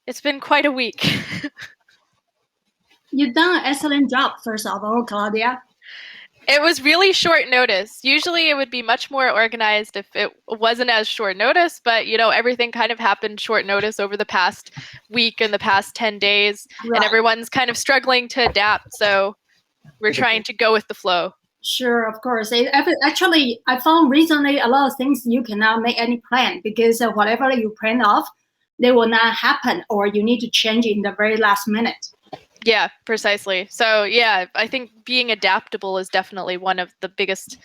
It's been quite a week. You've done an excellent job, first of all, Claudia. It was really short notice. Usually it would be much more organized if it wasn't as short notice, but everything kind of happened short notice over the past week and the past 10 days, Right. and everyone's kind of struggling to adapt, so we're trying to go with the flow. Sure, of course. Actually, I found recently a lot of things you cannot make any plan because whatever you plan off, they will not happen, or you need to change in the very last minute. Yeah, precisely. So yeah, I think being adaptable is definitely one of the biggest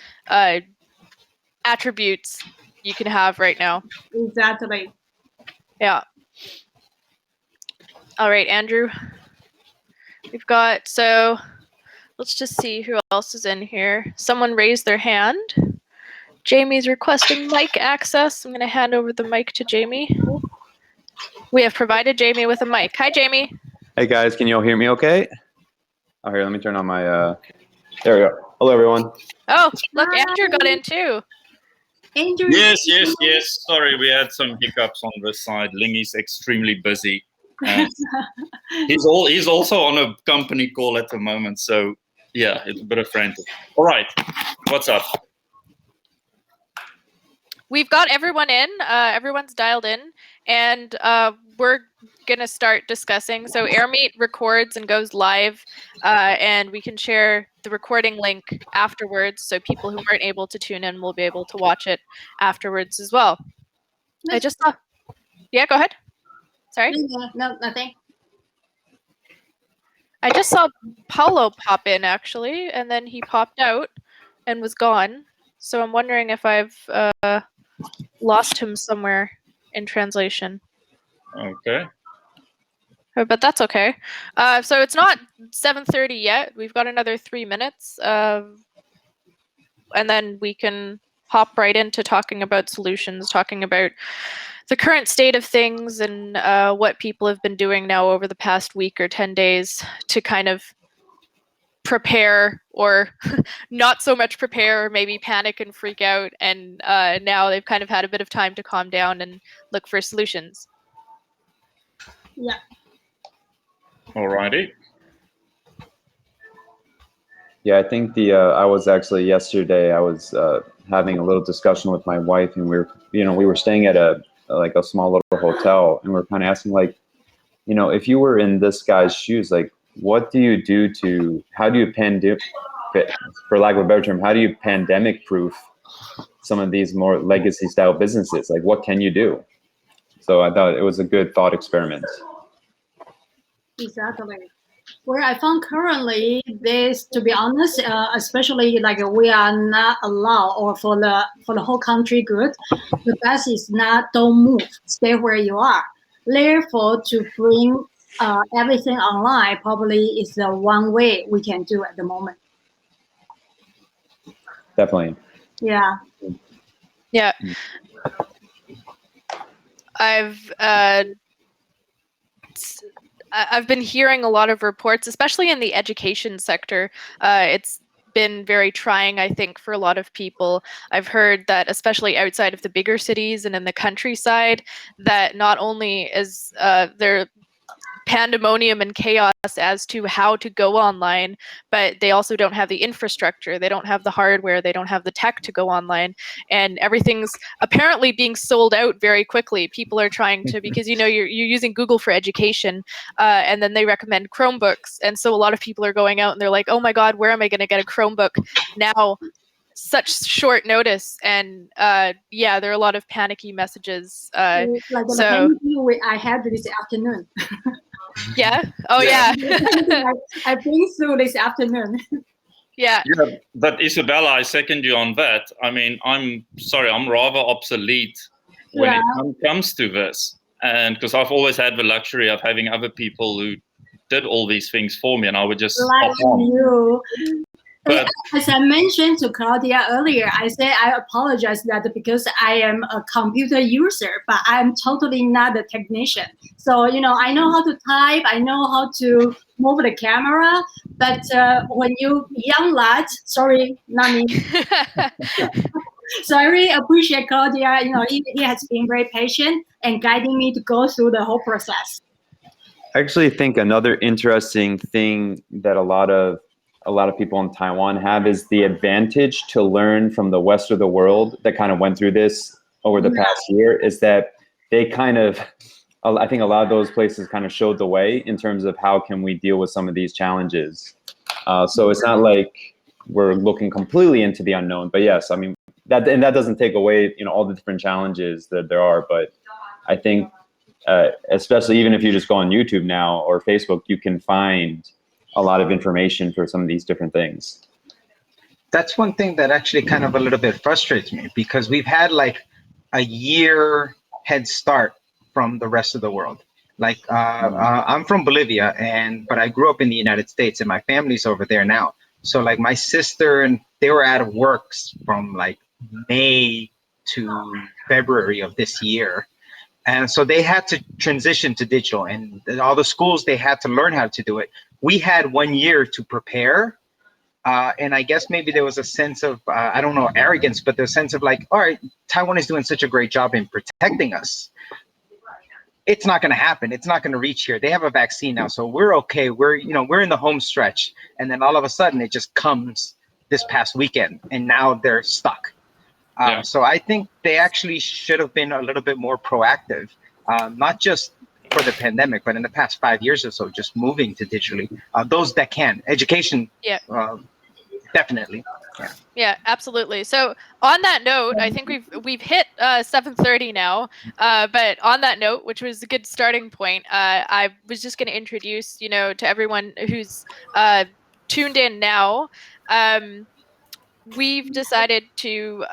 attributes you can have right now. Exactly. Yeah. All right, Andrew. We've got, so let's just see who else is in here. Someone raised their hand. Jamie's requesting mic access. I'm going to hand over the mic to Jamie. We have provided Jamie with a mic. Hi, Jamie. Hey guys, can you all hear me okay? Oh, here, let me turn on my, there we go. Hello, everyone. Oh, look, Hi. Andrew got in too. Andrew. Yes. Sorry, we had some hiccups on this side. Lingy's extremely busy. He's also on a company call at the moment, so yeah, it's a bit of frantic. All right, what's up? We've got everyone in. Everyone's dialed in, and we're gonna start discussing. So Airmeet records and goes live, and we can share the recording link afterwards, so people who aren't able to tune in will be able to watch it afterwards as well. I just saw. Yeah, go ahead. Sorry. No, nothing. I just saw Paulo pop in actually, and then he popped out and was gone. So I'm wondering if I've lost him somewhere in translation. Okay. But that's okay. So it's not 7:30 yet. We've got another 3 minutes, and then we can hop right into talking about solutions, talking about the current state of things and what people have been doing now over the past week or 10 days to kind of prepare, or not so much prepare, or maybe panic and freak out. And now they've kind of had a bit of time to calm down and look for solutions. Yeah. Alrighty. Yeah, I think I was actually yesterday, I was having a little discussion with my wife, and we were staying at a small little hotel, and we are kind of asking, like, if you were in this guy's shoes, like, what do you do how do you for lack of a better term, how do you pandemic proof some of these more legacy style businesses? Like, what can you do? So I thought it was a good thought experiment. Exactly. Where I found currently this, to be honest, especially like we are not allowed, or for the whole country good, the best is not, don't move, stay where you are. Therefore, to bring everything online probably is the one way we can do at the moment. Definitely. Yeah. Yeah. I've been hearing a lot of reports, especially in the education sector. It's been very trying, I think, for a lot of people. I've heard that, especially outside of the bigger cities and in the countryside, that not only is there pandemonium and chaos as to how to go online, but they also don't have the infrastructure, they don't have the hardware, they don't have the tech to go online, and everything's apparently being sold out very quickly. People are trying to, because you're using Google for education, and then they recommend Chromebooks, and so a lot of people are going out and they're like, oh my god, where am I going to get a Chromebook now? Such short notice, and yeah, there are a lot of panicky messages. Like so I had this afternoon. Yeah. Oh yeah. I've been through this afternoon. Yeah. But Isabella, I second you on that. I mean, I'm sorry, I'm rather obsolete when it comes to this, and because I've always had the luxury of having other people who did all these things for me, and I would just like you. But as I mentioned to Claudia earlier, I said I apologize that because I am a computer user, but I'm totally not a technician. So, I know how to type, I know how to move the camera, but when you young lad, sorry, not me. So I really appreciate Claudia. He has been very patient and guiding me to go through the whole process. I actually think another interesting thing that a lot of people in Taiwan have is the advantage to learn from the rest of the world that kind of went through this over the past year, is that they kind of, I think a lot of those places kind of showed the way in terms of how can we deal with some of these challenges. So it's not like we're looking completely into the unknown, but yes, I mean, that doesn't take away, all the different challenges that there are. But I think, especially even if you just go on YouTube now or Facebook, you can find a lot of information for some of these different things. That's one thing that actually kind of a little bit frustrates me, because we've had like a year head start from the rest of the world. Like I'm from Bolivia, but I grew up in the United States, and my family's over there now. So like my sister, and they were out of work from like May to February of this year. And so they had to transition to digital, and all the schools, they had to learn how to do it. We had 1 year to prepare. And I guess maybe there was a sense of, I don't know, arrogance, but the sense of like, all right, Taiwan is doing such a great job in protecting us. It's not going to happen. It's not going to reach here. They have a vaccine now, so we're okay. We're in the home stretch. And then all of a sudden it just comes this past weekend, and now they're stuck. So I think they actually should have been a little bit more proactive, not just for the pandemic, but in the past 5 years or so, just moving to digitally. Those that can, education, definitely. Yeah, absolutely. So on that note, I think we've hit 7:30 now. But on that note, which was a good starting point, I was just going to introduce, to everyone who's tuned in now. We've decided to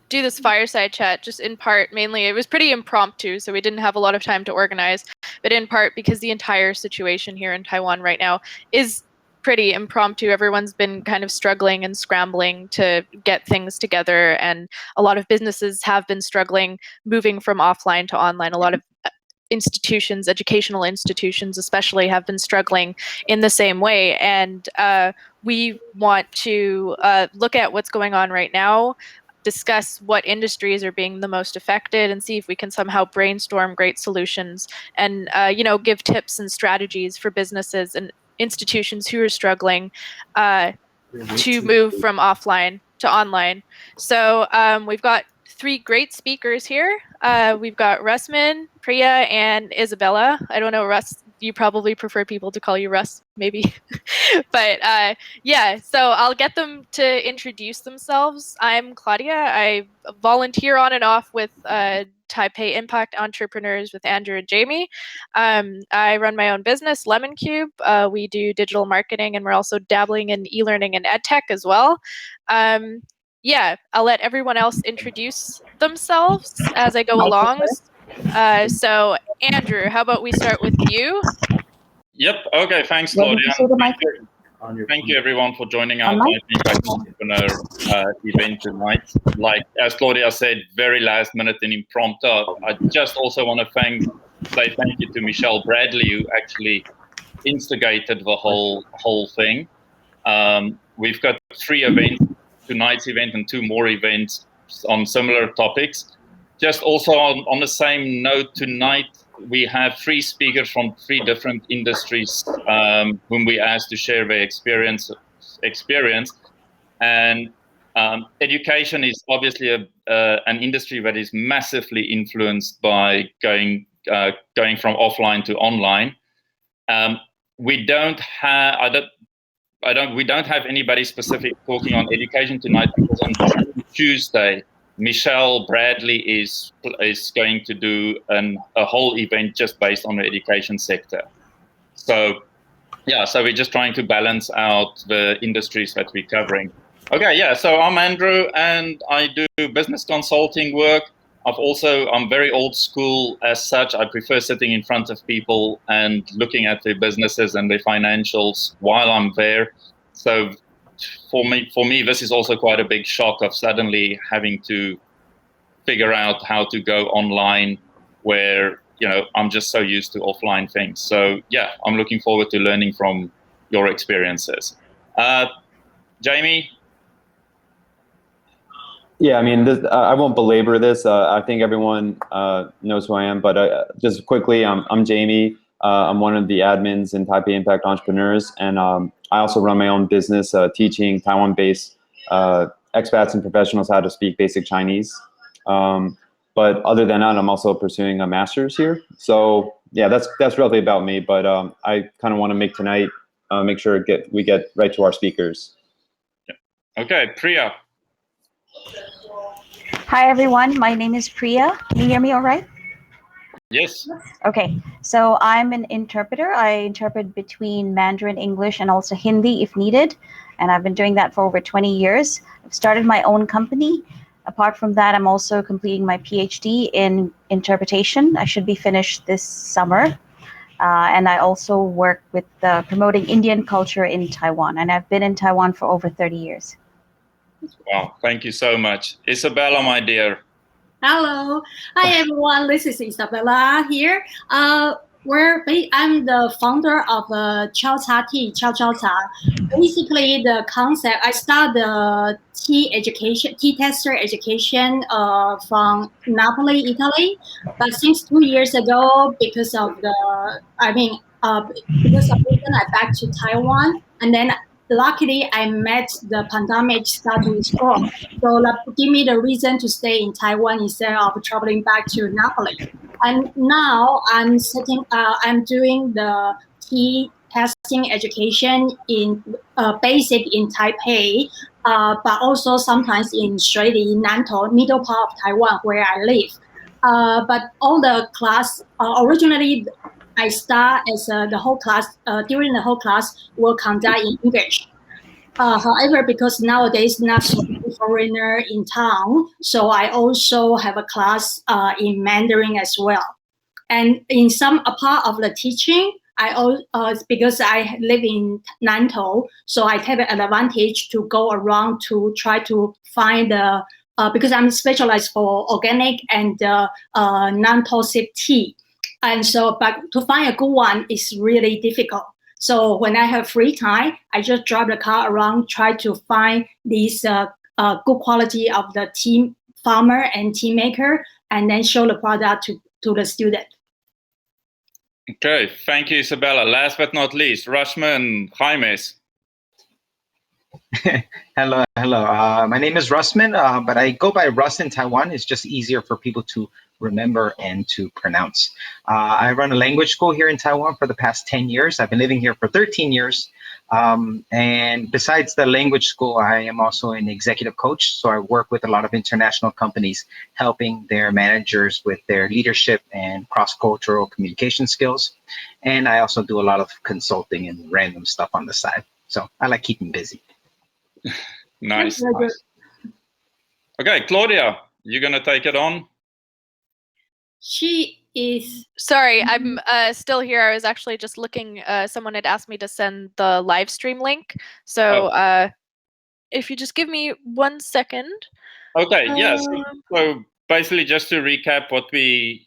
do this fireside chat just in part, mainly, it was pretty impromptu, so we didn't have a lot of time to organize, but in part because the entire situation here in Taiwan right now is pretty impromptu. Everyone's been kind of struggling and scrambling to get things together, and a lot of businesses have been struggling moving from offline to online. A lot of institutions, educational institutions especially, have been struggling in the same way. And we want to look at what's going on right now, discuss what industries are being the most affected, and see if we can somehow brainstorm great solutions and give tips and strategies for businesses and institutions who are struggling to move from offline to online. So we've got 3 great speakers here. We've got Russman, Priya, and Isabella. I don't know, Russ, you probably prefer people to call you Russ, maybe. But yeah, so I'll get them to introduce themselves. I'm Claudia. I volunteer on and off with Taipei Impact Entrepreneurs with Andrew and Jamie. I run my own business, Lemoncube. We do digital marketing, and we're also dabbling in e-learning and ed tech as well. Yeah, I'll let everyone else introduce themselves as I go along. So, Andrew, how about we start with you? Yep. Okay. Thanks, Claudia. Thank you, everyone, for joining our Impact Entrepreneur event tonight. Like as Claudia said, very last minute and impromptu. I just also want to say thank you to Michelle Bradley, who actually instigated the whole thing. We've got 3 events, tonight's event and 2 more events on similar topics. Just also on the same note, tonight we have 3 speakers from 3 different industries whom we asked to share their experience. And education is obviously an industry that is massively influenced by going from offline to online. We don't have anybody specific talking on education tonight, because on Tuesday, Michelle Bradley is going to do a whole event just based on the education sector. So yeah, so we're just trying to balance out the industries that we're covering. Okay, yeah, so I'm Andrew, and I do business consulting work. I'm very old school as such. I prefer sitting in front of people and looking at their businesses and their financials while I'm there. So for me, this is also quite a big shock of suddenly having to figure out how to go online, where I'm just so used to offline things. So yeah, I'm looking forward to learning from your experiences. Jamie? Yeah, I mean, I won't belabor this. I think everyone knows who I am, but just quickly, I'm Jamie. I'm one of the admins in Taipei Impact Entrepreneurs, and I also run my own business teaching Taiwan-based expats and professionals how to speak basic Chinese. But other than that, I'm also pursuing a master's here. So yeah, that's roughly about me. But I kind of want to make tonight make sure we get right to our speakers. Okay, Priya. Hi everyone, my name is Priya. Can you hear me all right? Yes. Okay, so I'm an interpreter. I interpret between Mandarin, English, and also Hindi if needed. And I've been doing that for over 20 years. I've started my own company. Apart from that, I'm also completing my PhD in interpretation. I should be finished this summer. And I also work with promoting Indian culture in Taiwan. And I've been in Taiwan for over 30 years. Wow, thank you so much. Isabella, my dear. Hello. Hi, everyone. This is Isabella here. I'm the founder of Chao Cha Tea, Chao Chao Cha. Basically, the concept, I started the tea tester education from Napoli, Italy. But since 2 years ago, because of reason, I back to Taiwan. And then luckily, I met the pandemic start to spread. So that give me the reason to stay in Taiwan instead of traveling back to Napoli. And now I'm doing the tea testing education in basic in Taipei, but also sometimes in Shuili, Nantou, middle part of Taiwan where I live. But all the class originally I start as the whole class during the whole class will conduct in English. However, because nowadays not so many foreigner in town, so I also have a class in Mandarin as well. And in some part of the teaching, because I live in Nantou, so I take an advantage to go around to try to find because I'm specialized for organic and non-toxic tea. And so, but to find a good one is really difficult. So when I have free time, I just drive the car around, try to find these good quality of the tea farmer and tea maker, and then show the product to the student. Okay, thank you, Isabella. Last but not least, Rushman Jaimes. Hello. My name is Rusman, but I go by Russ in Taiwan. It's just easier for people to remember and to pronounce. I run a language school here in Taiwan for the past 10 years. I've been living here for 13 years. And besides the language school, I am also an executive coach. So I work with a lot of international companies, helping their managers with their leadership and cross-cultural communication skills. And I also do a lot of consulting and random stuff on the side. So I like keeping busy. Nice. Okay, Claudia, you're going to take it on? She is. Sorry, I'm still here. I was actually just looking. Someone had asked me to send the live stream link. So if you just give me 1 second. Okay, yes. So basically, just to recap what we,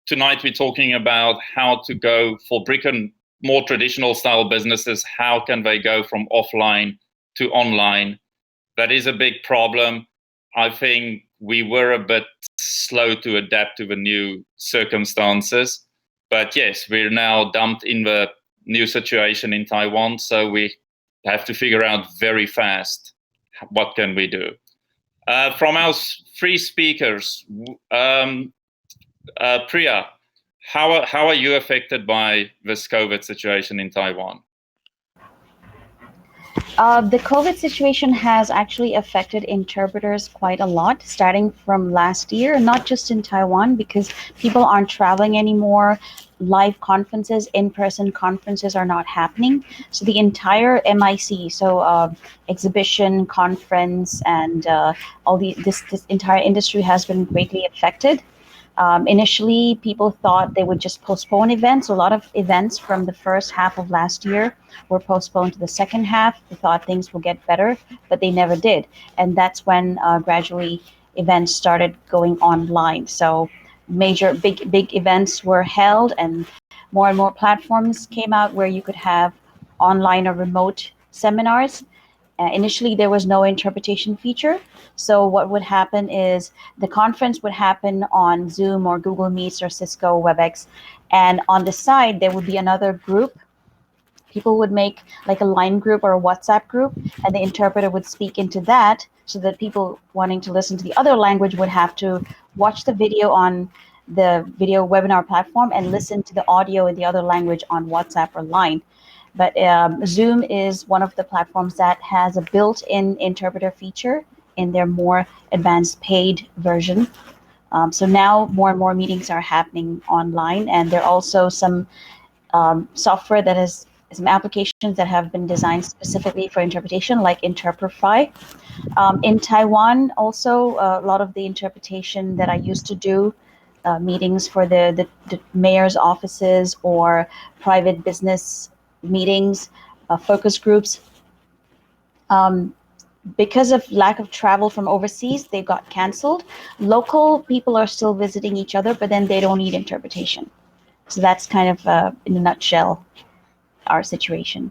tonight we're talking about how to go for brick and more traditional style businesses. How can they go from offline to online? That is a big problem. I think we were a bit slow to adapt to the new circumstances. But yes, we're now dumped in the new situation in Taiwan. So we have to figure out very fast what can we do. From our three speakers, Priya, how are you affected by this COVID situation in Taiwan? The COVID situation has actually affected interpreters quite a lot, starting from last year, not just in Taiwan, because people aren't traveling anymore. Live conferences, in-person conferences are not happening. So the entire MIC, so exhibition, conference, and this entire industry has been greatly affected. Initially, people thought they would just postpone events. A lot of events from the first half of last year were postponed to the second half. They thought things will get better, but they never did. And that's when gradually events started going online. So major, big events were held, and more platforms came out where you could have online or remote seminars. Initially, there was no interpretation feature. So what would happen is the conference would happen on Zoom or Google Meets or Cisco WebEx. And on the side, there would be another group. People would make like a line group or a WhatsApp group, and the interpreter would speak into that so that people wanting to listen to the other language would have to watch the video on the video webinar platform and listen to the audio in the other language on WhatsApp or Line. But Zoom is one of the platforms that has a built-in interpreter feature in their more advanced paid version. So now more and more meetings are happening online, and there are also some software that has some applications that have been designed specifically for interpretation, like Interprefy. In Taiwan, also, a lot of the interpretation that I used to do, meetings for the mayor's offices or private business meetings, focus groups, because of lack of travel from overseas, they got canceled. Local people are still visiting each other, but then they don't need interpretation. So that's kind of, in a nutshell, our situation.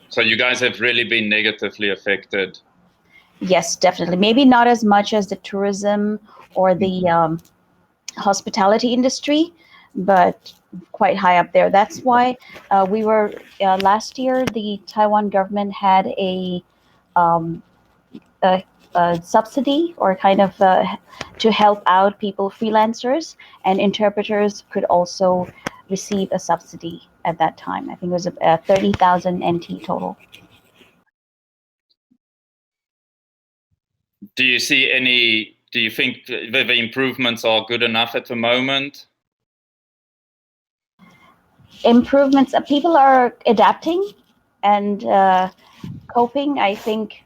So you guys have really been negatively affected. Yes, definitely. Maybe not as much as the tourism or the hospitality industry, but quite high up there. That's why we were last year. The Taiwan government had a subsidy, or kind of to help out people, freelancers, and interpreters could also receive a subsidy at that time. I think it was 30,000 NT total. Do you see any? Do you think the improvements are good enough at the moment? Improvements. People are adapting and coping. I think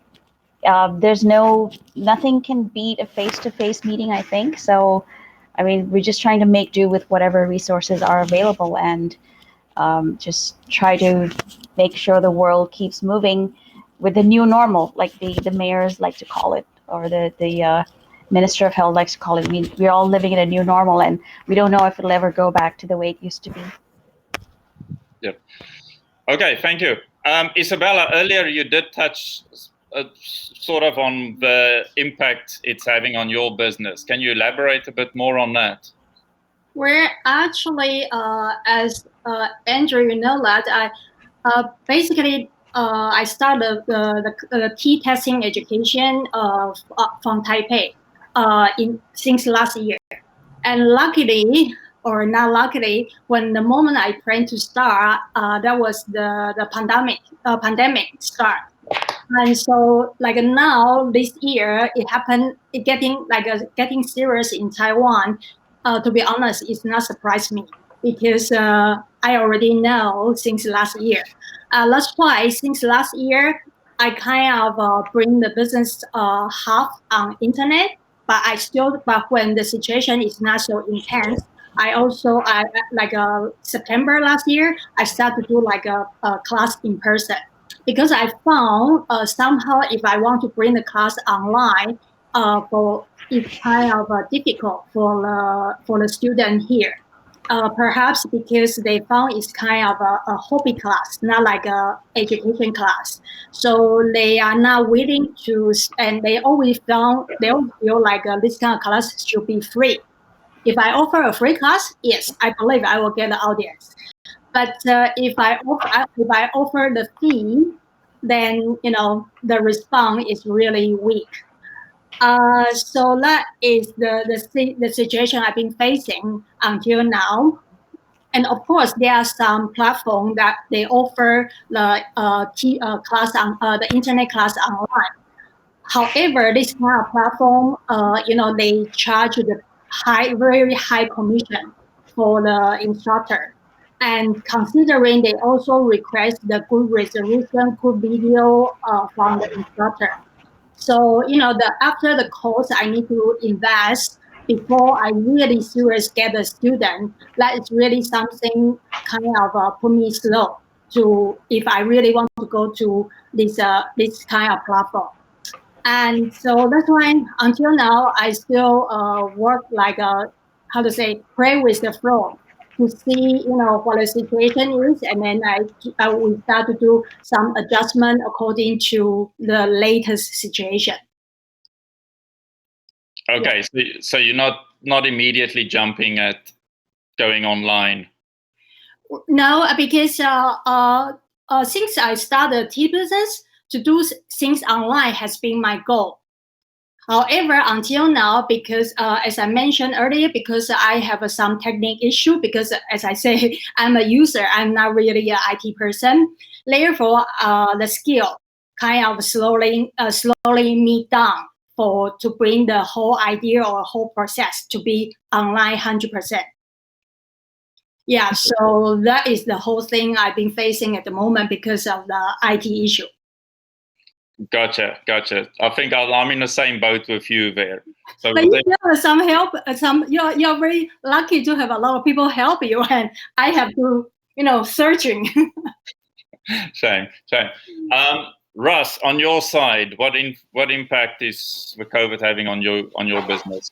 there's nothing can beat a face-to-face meeting, I think. So, I mean, we're just trying to make do with whatever resources are available, and just try to make sure the world keeps moving with the new normal, like the mayors like to call it, or the Minister of Health likes to call it. We're all living in a new normal, and we don't know if it'll ever go back to the way it used to be. Yep. Okay, thank you. Isabella, earlier you did touch sort of on the impact it's having on your business. Can you elaborate a bit more on that? We're actually, as Andrew, you know that I basically I started the tea testing education from Taipei since last year, and luckily or not luckily, when the moment I planned to start, that was the pandemic start. And so, like now, this year, it happened. It getting serious in Taiwan. To be honest, it's not surprised me, because I already know since last year. That's why since last year, I kind of bring the business half on internet. But when the situation is not so intense, I also like September last year, I started to do like a class in person, because I found somehow if I want to bring the class online, it's kind of difficult for the student here. Perhaps because they found it's kind of a hobby class, not like a education class. So they are not willing to, and they always feel like this kind of class should be free. If I offer a free class, yes, I believe I will get the audience. But if I offer the fee, then the response is really weak. So that is the situation I've been facing until now. And of course, there are some platforms that they offer the class on the internet class online. However, this kind of platform, they charge the very high commission for the instructor. And considering they also request the good resolution, good video from the instructor. So, after the course I need to invest before I really serious get a student, that is really something kind of put me slow to, if I really want to go to this kind of platform. And so that's why until now I still work like play with the flow. to see, what the situation is, and then we start to do some adjustment according to the latest situation. Okay, so you're not immediately jumping at going online. No, because since I started tea business, to do things online has been my goal. However, until now, because as I mentioned earlier, because I have some technical issue, because as I say, I'm a user, I'm not really an IT person. Therefore, the skill kind of slowly me down to bring the whole idea or whole process to be online 100%. Yeah, so that is the whole thing I've been facing at the moment because of the IT issue. Gotcha. I think I'm in the same boat with you there. So but you have some help. You're very lucky to have a lot of people help you, and I have to, searching. Shame. Russ, on your side, what impact is the COVID having on your business?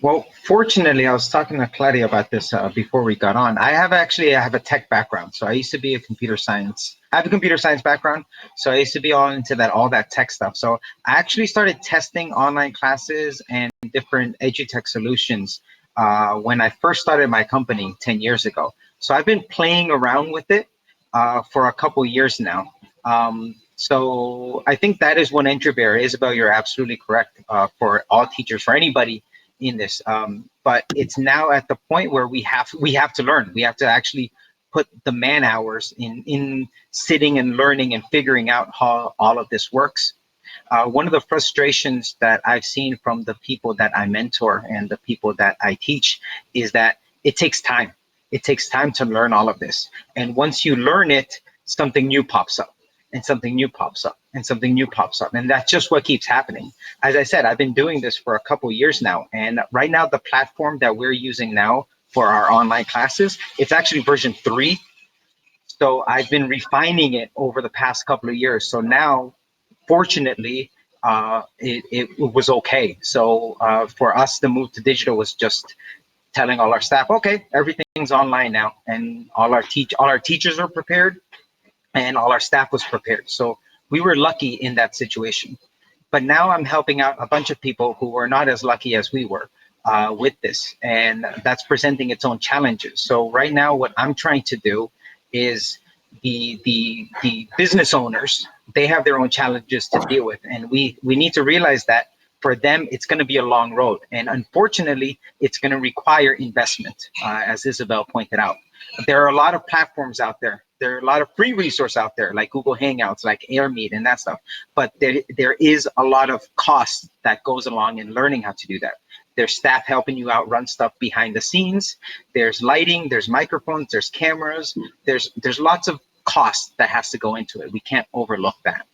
Well, fortunately, I was talking to Claudia about this before we got on. I have a tech background. So I used to be I have a computer science background. So I used to be all into all that tech stuff. So I actually started testing online classes and different edutech solutions when I first started my company 10 years ago. So I've been playing around with it for a couple years now. So I think that is one entry barrier. Isabel, you're absolutely correct for all teachers, for anybody in this, but it's now at the point where we have to learn. We have to actually put the man hours in sitting and learning and figuring out how all of this works. One of the frustrations that I've seen from the people that I mentor and the people that I teach is that it takes time. It takes time to learn all of this, and once you learn it, something new pops up. And something new pops up, and something new pops up. And that's just what keeps happening. As I said, I've been doing this for a couple years now. And right now, the platform that we're using now for our online classes, it's actually version 3. So I've been refining it over the past couple of years. So now, fortunately, it was okay. So for us, the move to digital was just telling all our staff, okay, everything's online now. And all our teachers are prepared, and all our staff was prepared. So we were lucky in that situation. But now I'm helping out a bunch of people who were not as lucky as we were with this, and that's presenting its own challenges. So right now, what I'm trying to do is the business owners, they have their own challenges to deal with, and we need to realize that for them, it's going to be a long road, and unfortunately, it's going to require investment, as Isabel pointed out. There are a lot of platforms out there. There are a lot of free resources out there, like Google Hangouts, like Airmeet, and that stuff. But there is a lot of cost that goes along in learning how to do that. There's staff helping you out run stuff behind the scenes. There's lighting, there's microphones, there's cameras. There's lots of cost that has to go into it. We can't overlook that.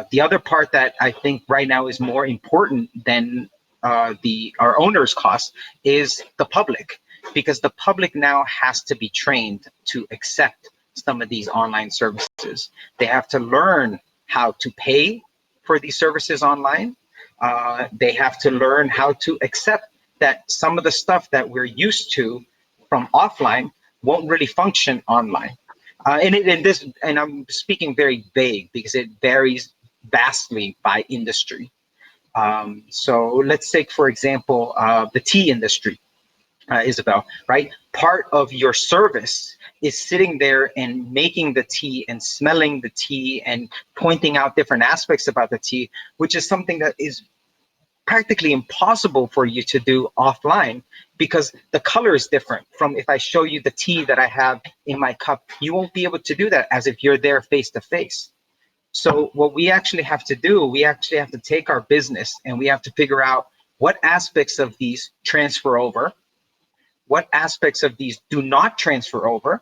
The other part that I think right now is more important than our owner's cost is the public, because the public now has to be trained to accept some of these online services. They have to learn how to pay for these services online. They have to learn how to accept that some of the stuff that we're used to from offline won't really function online. And I'm speaking very vague because it varies vastly by industry. So let's take, for example, the tea industry, Isabel, right? Part of your service is sitting there and making the tea and smelling the tea and pointing out different aspects about the tea, which is something that is practically impossible for you to do offline, because the color is different from if I show you the tea that I have in my cup. You won't be able to do that as if you're there face to face. So what we actually have to do, we actually have to take our business and we have to figure out what aspects of these transfer over, what aspects of these do not transfer over,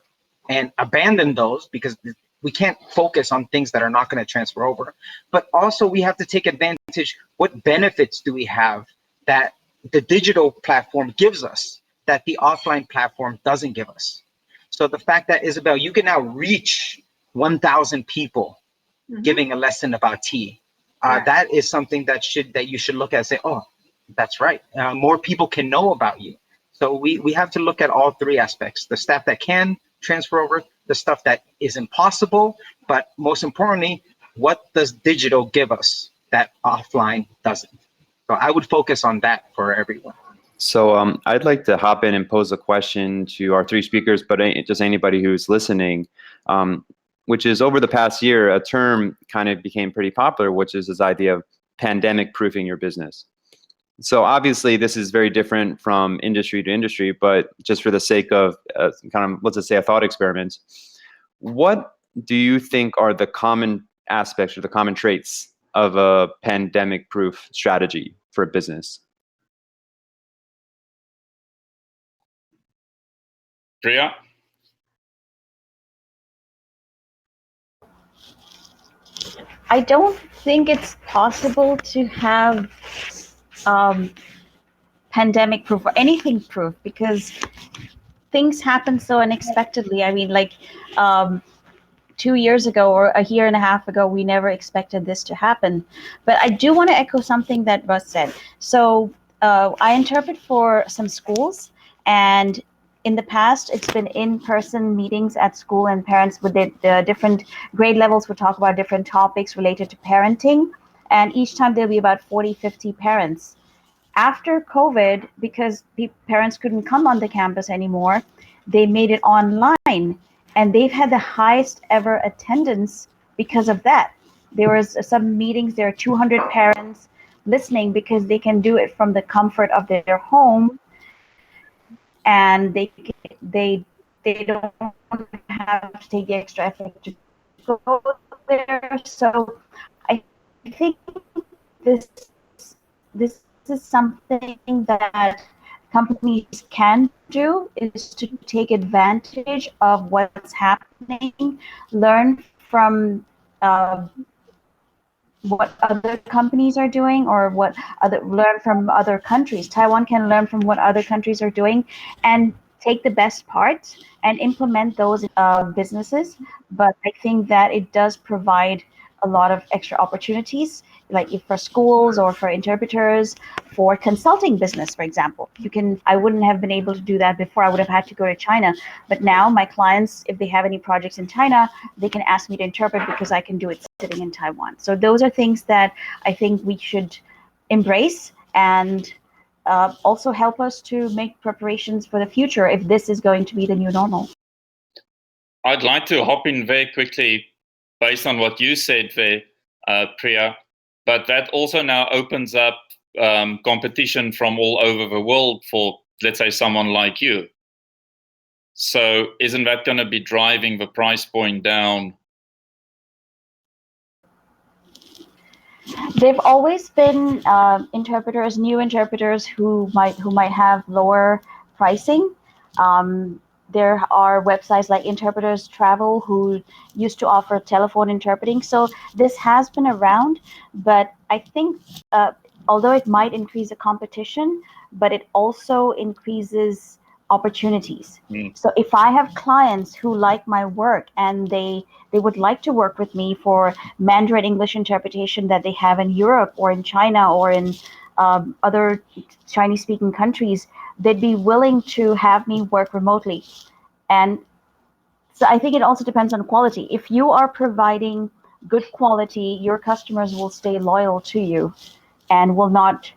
and abandon those, because we can't focus on things that are not going to transfer over. But also we have to take advantage, what benefits do we have that the digital platform gives us that the offline platform doesn't give us? So the fact that, Isabel, you can now reach 1,000 people giving a lesson about tea, that is something that you should look at and say, oh, that's right. More people can know about you. So we have to look at all three aspects: the stuff that can transfer over, the stuff that is impossible, but most importantly, what does digital give us that offline doesn't? So I would focus on that for everyone. So I'd like to hop in and pose a question to our three speakers, but just anybody who's listening, which is over the past year, a term kind of became pretty popular, which is this idea of pandemic proofing your business. So obviously this is very different from industry to industry, but just for the sake of kind of, let's just say, a thought experiment, what do you think are the common aspects or the common traits of a pandemic proof strategy for a business? Priya? I don't think it's possible to have pandemic proof or anything proof, because things happen so unexpectedly. I mean, like 2 years ago or a year and a half ago, we never expected this to happen. But I do want to echo something that Russ said. So I interpret for some schools, and in the past, it's been in-person meetings at school, and parents with the different grade levels would talk about different topics related to parenting. And each time there'll be about 40, 50 parents. After COVID, because parents couldn't come on the campus anymore, they made it online, and they've had the highest ever attendance because of that. There was some meetings, there are 200 parents listening because they can do it from the comfort of their home, and they don't have to take the extra effort to go there. So I think this is something that companies can do, is to take advantage of what's happening, learn from what other companies are doing, or learn from other countries. Taiwan can learn from what other countries are doing and take the best parts and implement those businesses. But I think that it does provide a lot of extra opportunities, like if for schools or for interpreters, for consulting business, for example. I wouldn't have been able to do that before. I would have had to go to China. But now my clients, if they have any projects in China, they can ask me to interpret because I can do it sitting in Taiwan. So those are things that I think we should embrace, and also help us to make preparations for the future if this is going to be the new normal. I'd like to hop in very quickly based on what you said there, Priya, but that also now opens up competition from all over the world for, let's say, someone like you. So isn't that going to be driving the price point down? There've always been interpreters, new interpreters who might have lower pricing. There are websites like Interpreters Travel who used to offer telephone interpreting. So this has been around, but I think although it might increase the competition, but it also increases opportunities. So if I have clients who like my work and they would like to work with me for Mandarin English interpretation that they have in Europe or in China or in other Chinese-speaking countries, they'd be willing to have me work remotely. And so I think it also depends on quality. If you are providing good quality, your customers will stay loyal to you and will not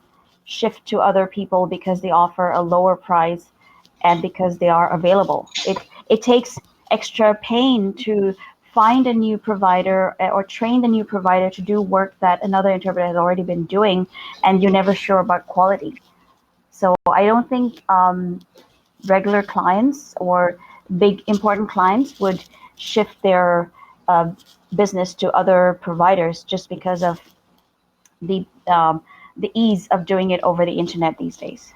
shift to other people because they offer a lower price and because they are available. It takes extra pain to find a new provider or train the new provider to do work that another interpreter has already been doing, and you're never sure about quality. So I don't think regular clients or big important clients would shift their business to other providers just because of the ease of doing it over the internet these days.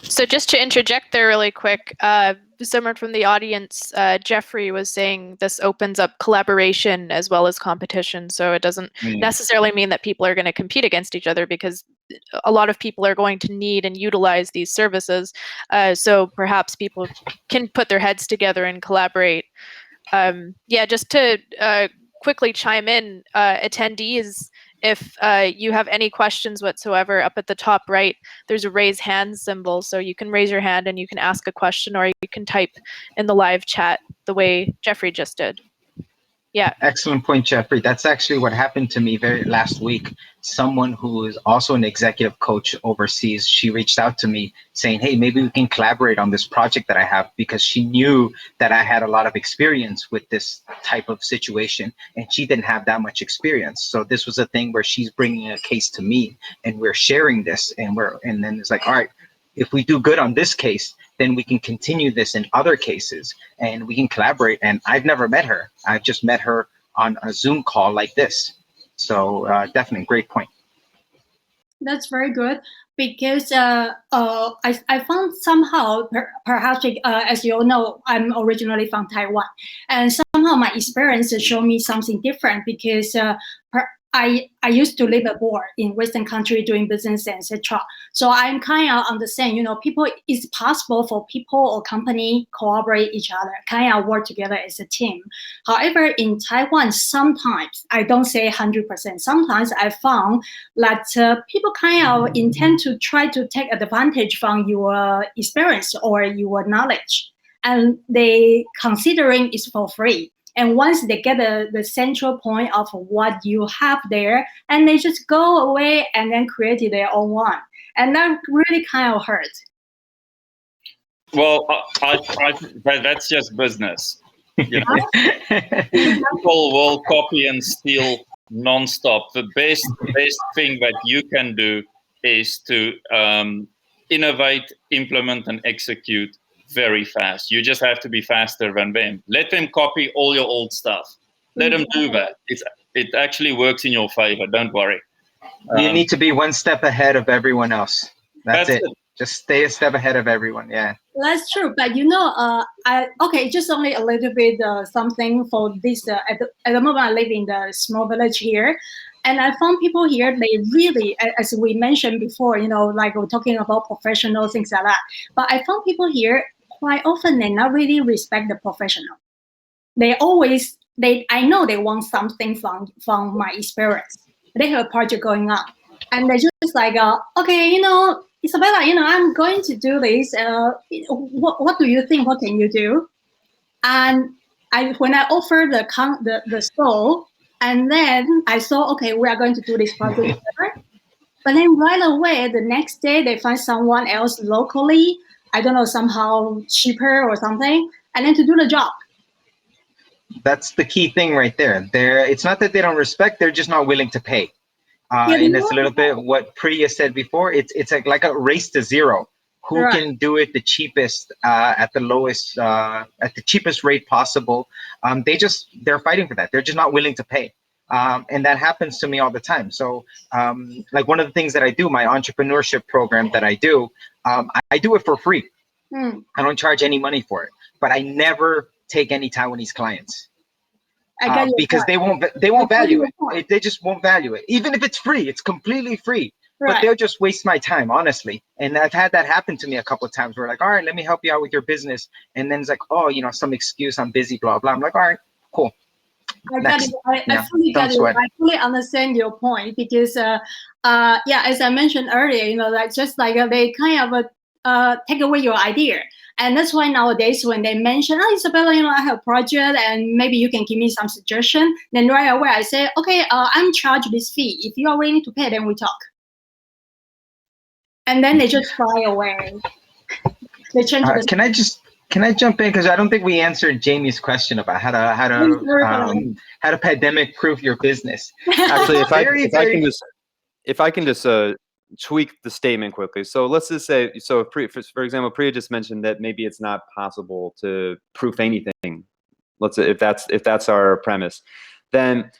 So just to interject there really quick, someone from the audience, Jeffrey, was saying this opens up collaboration as well as competition. So it doesn't necessarily mean that people are going to compete against each other, because a lot of people are going to need and utilize these services. So perhaps people can put their heads together and collaborate. Yeah, just to quickly chime in, attendees if you have any questions whatsoever, up at the top right, there's a raise hand symbol. So you can raise your hand and you can ask a question, or you can type in the live chat the way Jeffrey just did. Yeah. Excellent point, Jeffrey. That's actually what happened to me last week. Someone who is also an executive coach overseas, she reached out to me saying, hey, maybe we can collaborate on this project that I have, because she knew that I had a lot of experience with this type of situation and she didn't have that much experience. So this was a thing where she's bringing a case to me and we're sharing this, and then it's like, all right, if we do good on this case, then we can continue this in other cases and we can collaborate. And I've never met her. I've just met her on a Zoom call like this. So definitely great point. That's very good, because I found somehow, perhaps as you all know, I'm originally from Taiwan, and somehow my experiences show me something different, because I used to live abroad in Western country doing business, etc. So I'm kind of understand, people, it's possible for people or company collaborate each other, kind of work together as a team. However, in Taiwan, sometimes, I don't say 100%, sometimes I found that people kind of intend to try to take advantage from your experience or your knowledge, and they considering it's for free. And once they get the central point of what you have there, and they just go away and then create their own one. And that really kind of hurts. Well, that's just business. People will copy and steal nonstop. The best thing that you can do is to innovate, implement, and execute very fast. You just have to be faster than them. Let them copy all your old stuff. Let them do that. It actually works in your favor. Don't worry. You need to be one step ahead of everyone else. That's it. Just stay a step ahead of everyone. Yeah. That's true. But just only a little bit something for this. At the moment, I live in the small village here. And I found people here, they really, as we mentioned before, like we're talking about professional things like that. But I found people here, quite often they not really respect the professional. They always, I know they want something from my experience. They have a project going on, and they just like, okay, Isabella, I'm going to do this. What do you think? What can you do? And when I offered the stall, and then I saw, okay, we are going to do this project together. But then right away, the next day, they find someone else locally, I don't know, somehow cheaper or something, and then to do the job. That's the key thing right there. It's not that they don't respect, they're just not willing to pay. And it's a little bit what Priya said before. It's like a race to zero. Who can do it the cheapest at the lowest, at the cheapest rate possible? They're fighting for that. They're just not willing to pay. And that happens to me all the time. So like one of the things that I do, my entrepreneurship program that I do it for free. I don't charge any money for it, but I never take any Taiwanese clients. Because they won't value it. They just won't value it. Even if it's free, it's completely free. But they'll just waste my time, honestly. And I've had that happen to me a couple of times. We're like, all right, let me help you out with your business. And then it's like, oh, some excuse, I'm busy, blah, blah. I'm like, all right, cool. I fully get it. I fully understand your point, because, as I mentioned earlier, they kind of take away your idea. And that's why nowadays when they mention, Isabella, I have a project and maybe you can give me some suggestion, then right away I say, okay, I'm charged this fee. If you are willing to pay, then we talk. And then they just fly away. They change. Can I jump in, because I don't think we answered Jamie's question about how to pandemic-proof your business. Actually, if I can just tweak the statement quickly. So let's just say, for example, Priya just mentioned that maybe it's not possible to proof anything. Let's say if that's our premise, then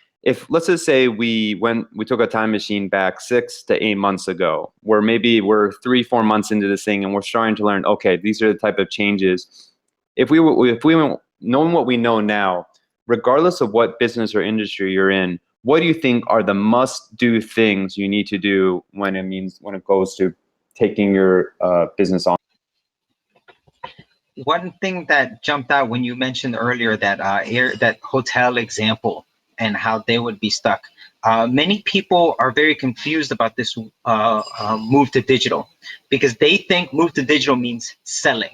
let's just say we took a time machine back 6 to 8 months ago, where maybe we're 3-4 months into this thing and we're starting to learn, okay, these are the type of changes. If we went knowing what we know now, regardless of what business or industry you're in, what do you think are the must-do things you need to do when it goes to taking your business on? One thing that jumped out when you mentioned earlier that that hotel example and how they would be stuck. Many people are very confused about this move to digital because they think move to digital means selling.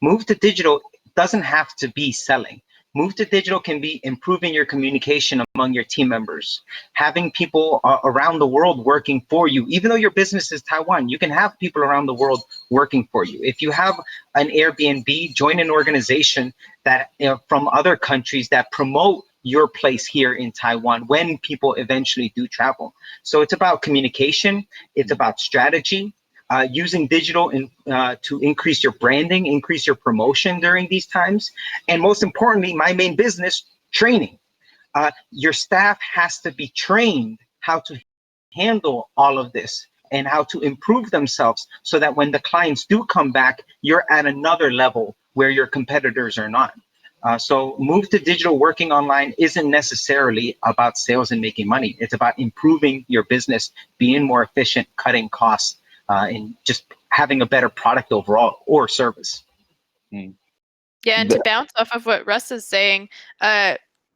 Move to digital doesn't have to be selling. Move to digital can be improving your communication among your team members, having people around the world working for you. Even though your business is Taiwan, you can have people around the world working for you. If you have an Airbnb, join an organization that from other countries that promote your place here in Taiwan when people eventually do travel. So it's about communication, it's about strategy, using digital to increase your branding, increase your promotion during these times. And most importantly, my main business, training. Your staff has to be trained how to handle all of this and how to improve themselves so that when the clients do come back, you're at another level where your competitors are not. So move to digital working online isn't necessarily about sales and making money. It's about improving your business, being more efficient, cutting costs, and just having a better product overall or service. Yeah, and to bounce off of what Russ is saying,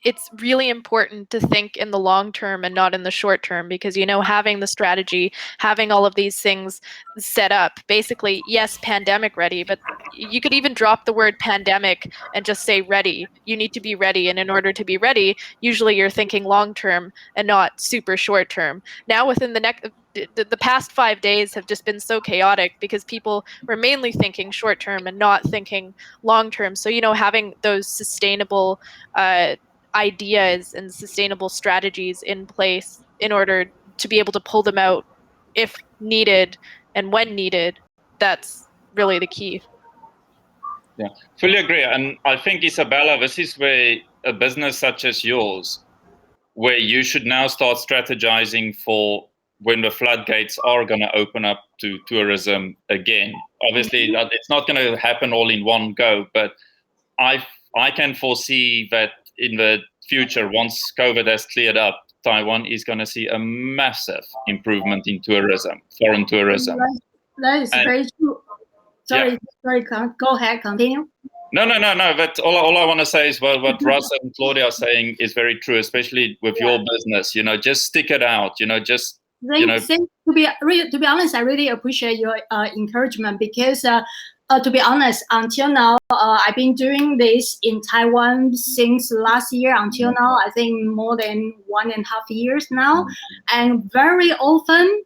it's really important to think in the long term and not in the short term, because, you know, having the strategy, having all of these things set up, basically, yes, pandemic ready, but you could even drop the word pandemic and just say ready. You need to be ready. And in order to be ready, usually you're thinking long term and not super short term. Now, within the past 5 days have just been so chaotic because people were mainly thinking short term and not thinking long term. So, you know, having those sustainable ideas and sustainable strategies in place in order to be able to pull them out if needed and when needed, that's really the key. Yeah, fully agree. And I think, Isabella, this is where a business such as yours, where you should now start strategizing for when the floodgates are going to open up to tourism again. Obviously, it's not going to happen all in one go, but I can foresee that in the future, once COVID has cleared up, Taiwan is going to see a massive improvement in tourism, foreign tourism. That is very true. Sorry, go ahead, continue. No. But all I want to say is what Russ and Claudia are saying is very true, especially with your business. You know, just stick it out. You know, just to be honest, I really appreciate your encouragement because to be honest, until now, I've been doing this in Taiwan since last year until now. I think more than 1.5 years now, and very often,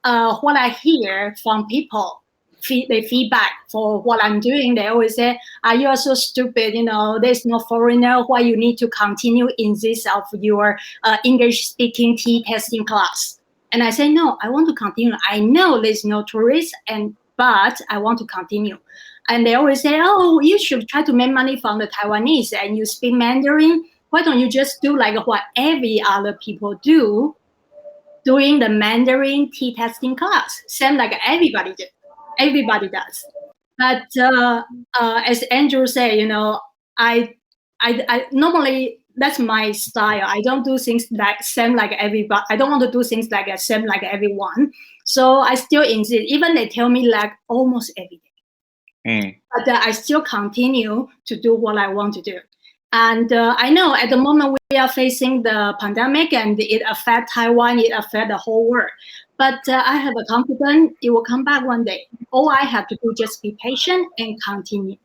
what I hear from people, the feedback for what I'm doing, they always say, you are so stupid, you know, there's no foreigner, why you need to continue in this of your English speaking tea testing class. And I say, no, I want to continue. I know there's no tourists, but I want to continue. And they always say, oh, you should try to make money from the Taiwanese and you speak Mandarin. Why don't you just do like what every other people do, doing the Mandarin tea testing class, same like everybody does. But as Andrew said, you know, I normally, that's my style. I don't do things like same like everybody. I don't want to do things like same like everyone. So I still insist, even they tell me like almost every day. But I still continue to do what I want to do. And I know at the moment we are facing the pandemic and it affects Taiwan, it affects the whole world. But I have a confidence it will come back one day. All I have to do is just be patient and continue.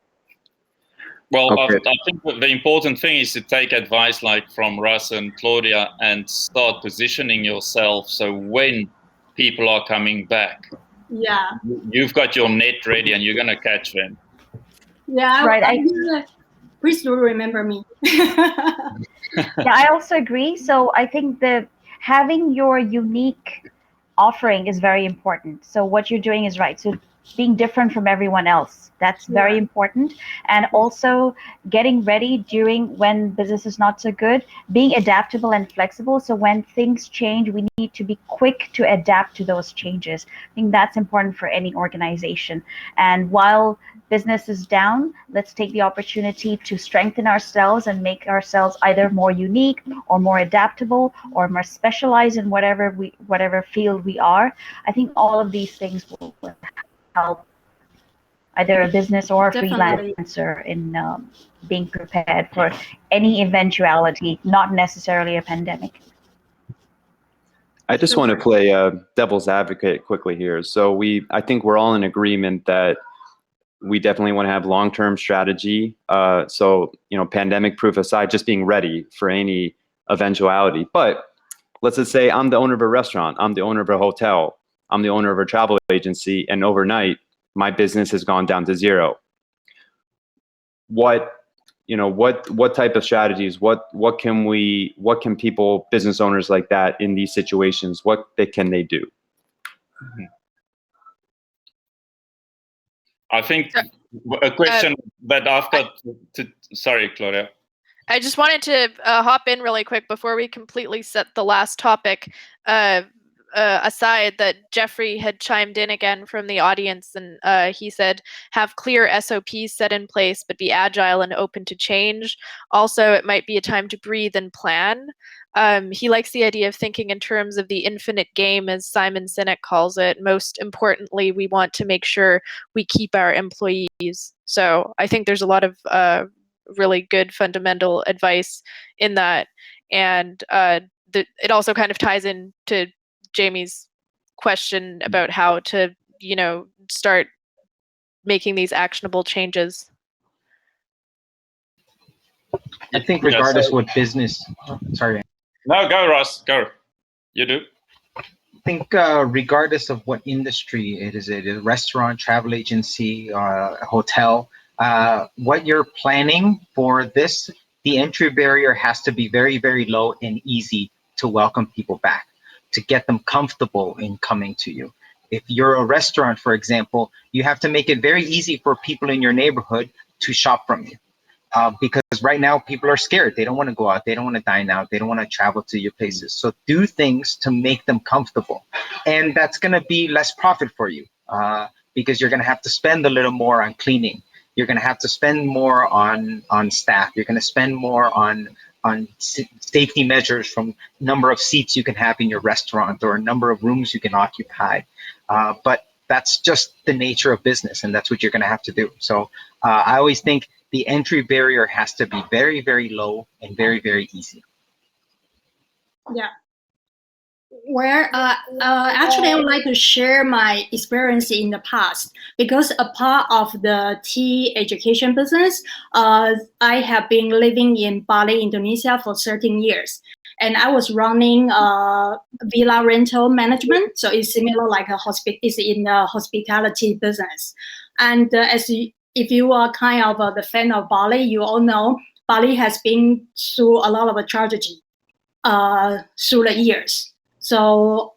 Well, I think the important thing is to take advice like from Russ and Claudia and start positioning yourself so when people are coming back, you've got your net ready and you're going to catch them. Yeah, right. Please do remember me. Yeah, I also agree. So I think having your unique offering is very important. So what you're doing is right. So being different from everyone else, that's very important. And also getting ready during when business is not so good, being adaptable and flexible. So when things change, we need to be quick to adapt to those changes. I think that's important for any organization. And while business is down, let's take the opportunity to strengthen ourselves and make ourselves either more unique or more adaptable or more specialized in whatever field we are. I think all of these things will help either a business or a freelancer in being prepared for any eventuality, not necessarily a pandemic. I just want to play devil's advocate quickly here. So I think we're all in agreement that we definitely want to have long-term strategy. So, pandemic proof aside, just being ready for any eventuality. But let's just say I'm the owner of a restaurant, I'm the owner of a hotel, I'm the owner of a travel agency, and overnight my business has gone down to zero. What type of strategies, what can people, business owners like that in these situations, what can they do? I think a question that I've got sorry, Claudia. I just wanted to hop in really quick before we completely set the last topic aside, that Jeffrey had chimed in again from the audience, and he said, have clear SOPs set in place, but be agile and open to change. Also, it might be a time to breathe and plan. He likes the idea of thinking in terms of the infinite game, as Simon Sinek calls it. Most importantly, we want to make sure we keep our employees. So I think there's a lot of really good fundamental advice in that. And it also kind of ties into Jamie's question about how to, start making these actionable changes. I think regardless what business, sorry. No, go Ross, go. You do. I think regardless of what industry it is a restaurant, travel agency, a hotel, what you're planning for this, the entry barrier has to be very, very low and easy to welcome people back, to get them comfortable in coming to you. If you're a restaurant, for example, you have to make it very easy for people in your neighborhood to shop from you. Because right now people are scared. They don't want to go out. They don't want to dine out. They don't want to travel to your places. So do things to make them comfortable. And that's going to be less profit for you because you're going to have to spend a little more on cleaning. You're going to have to spend more on staff. You're going to spend more on safety measures, from number of seats you can have in your restaurant or number of rooms you can occupy. But that's just the nature of business, and that's what you're going to have to do. So I always think the entry barrier has to be very, very low and very, very easy. Yeah. Well, actually, I would like to share my experience in the past, because a part of the tea education business, I have been living in Bali, Indonesia for 13 years. And I was running villa rental management. So it's similar like it's in the hospitality business. And if you are kind of the fan of Bali, you all know Bali has been through a lot of tragedy through the years. So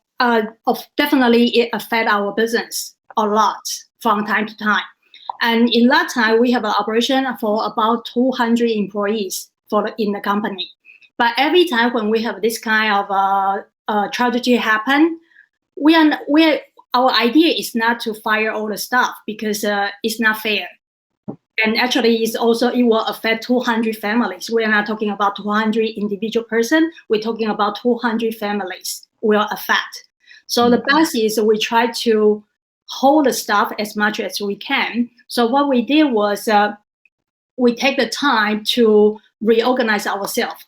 definitely it affect our business a lot from time to time. And in that time, we have an operation for about 200 employees in the company. But every time when we have this kind of tragedy happen, our idea is not to fire all the staff, because it's not fair. And actually, it will affect 200 families. We are not talking about 200 individual person. We're talking about 200 families will affect. So the best is we try to hold the staff as much as we can. So what we did was we take the time to reorganize ourselves,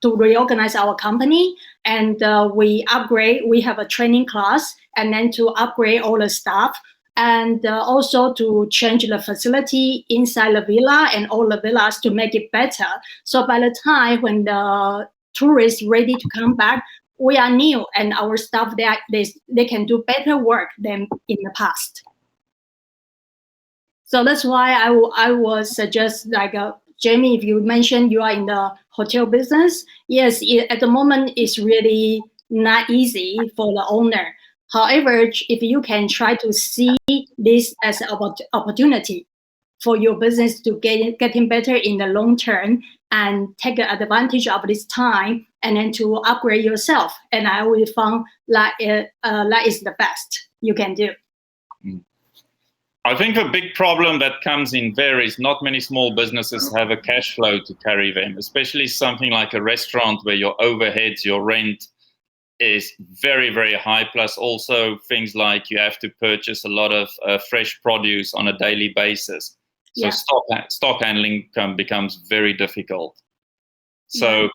to reorganize our company, and we upgrade. We have a training class, and then to upgrade all the staff, and also to change the facility inside the villa and all the villas to make it better. So by the time when the tourists ready to come back, we are new, and our staff, they can do better work than in the past. So that's why I would suggest, like Jamie, if you mentioned you are in the hotel business, yes, at the moment it's really not easy for the owner. However, if you can try to see this as an opportunity for your business to getting better in the long term, and take advantage of this time, and then to upgrade yourself, and I will find that is the best you can do. I think a big problem that comes in there is not many small businesses have a cash flow to carry them, especially something like a restaurant where your overheads, your rent is very, very high. Plus also things like you have to purchase a lot of fresh produce on a daily basis. So stock handling becomes very difficult. So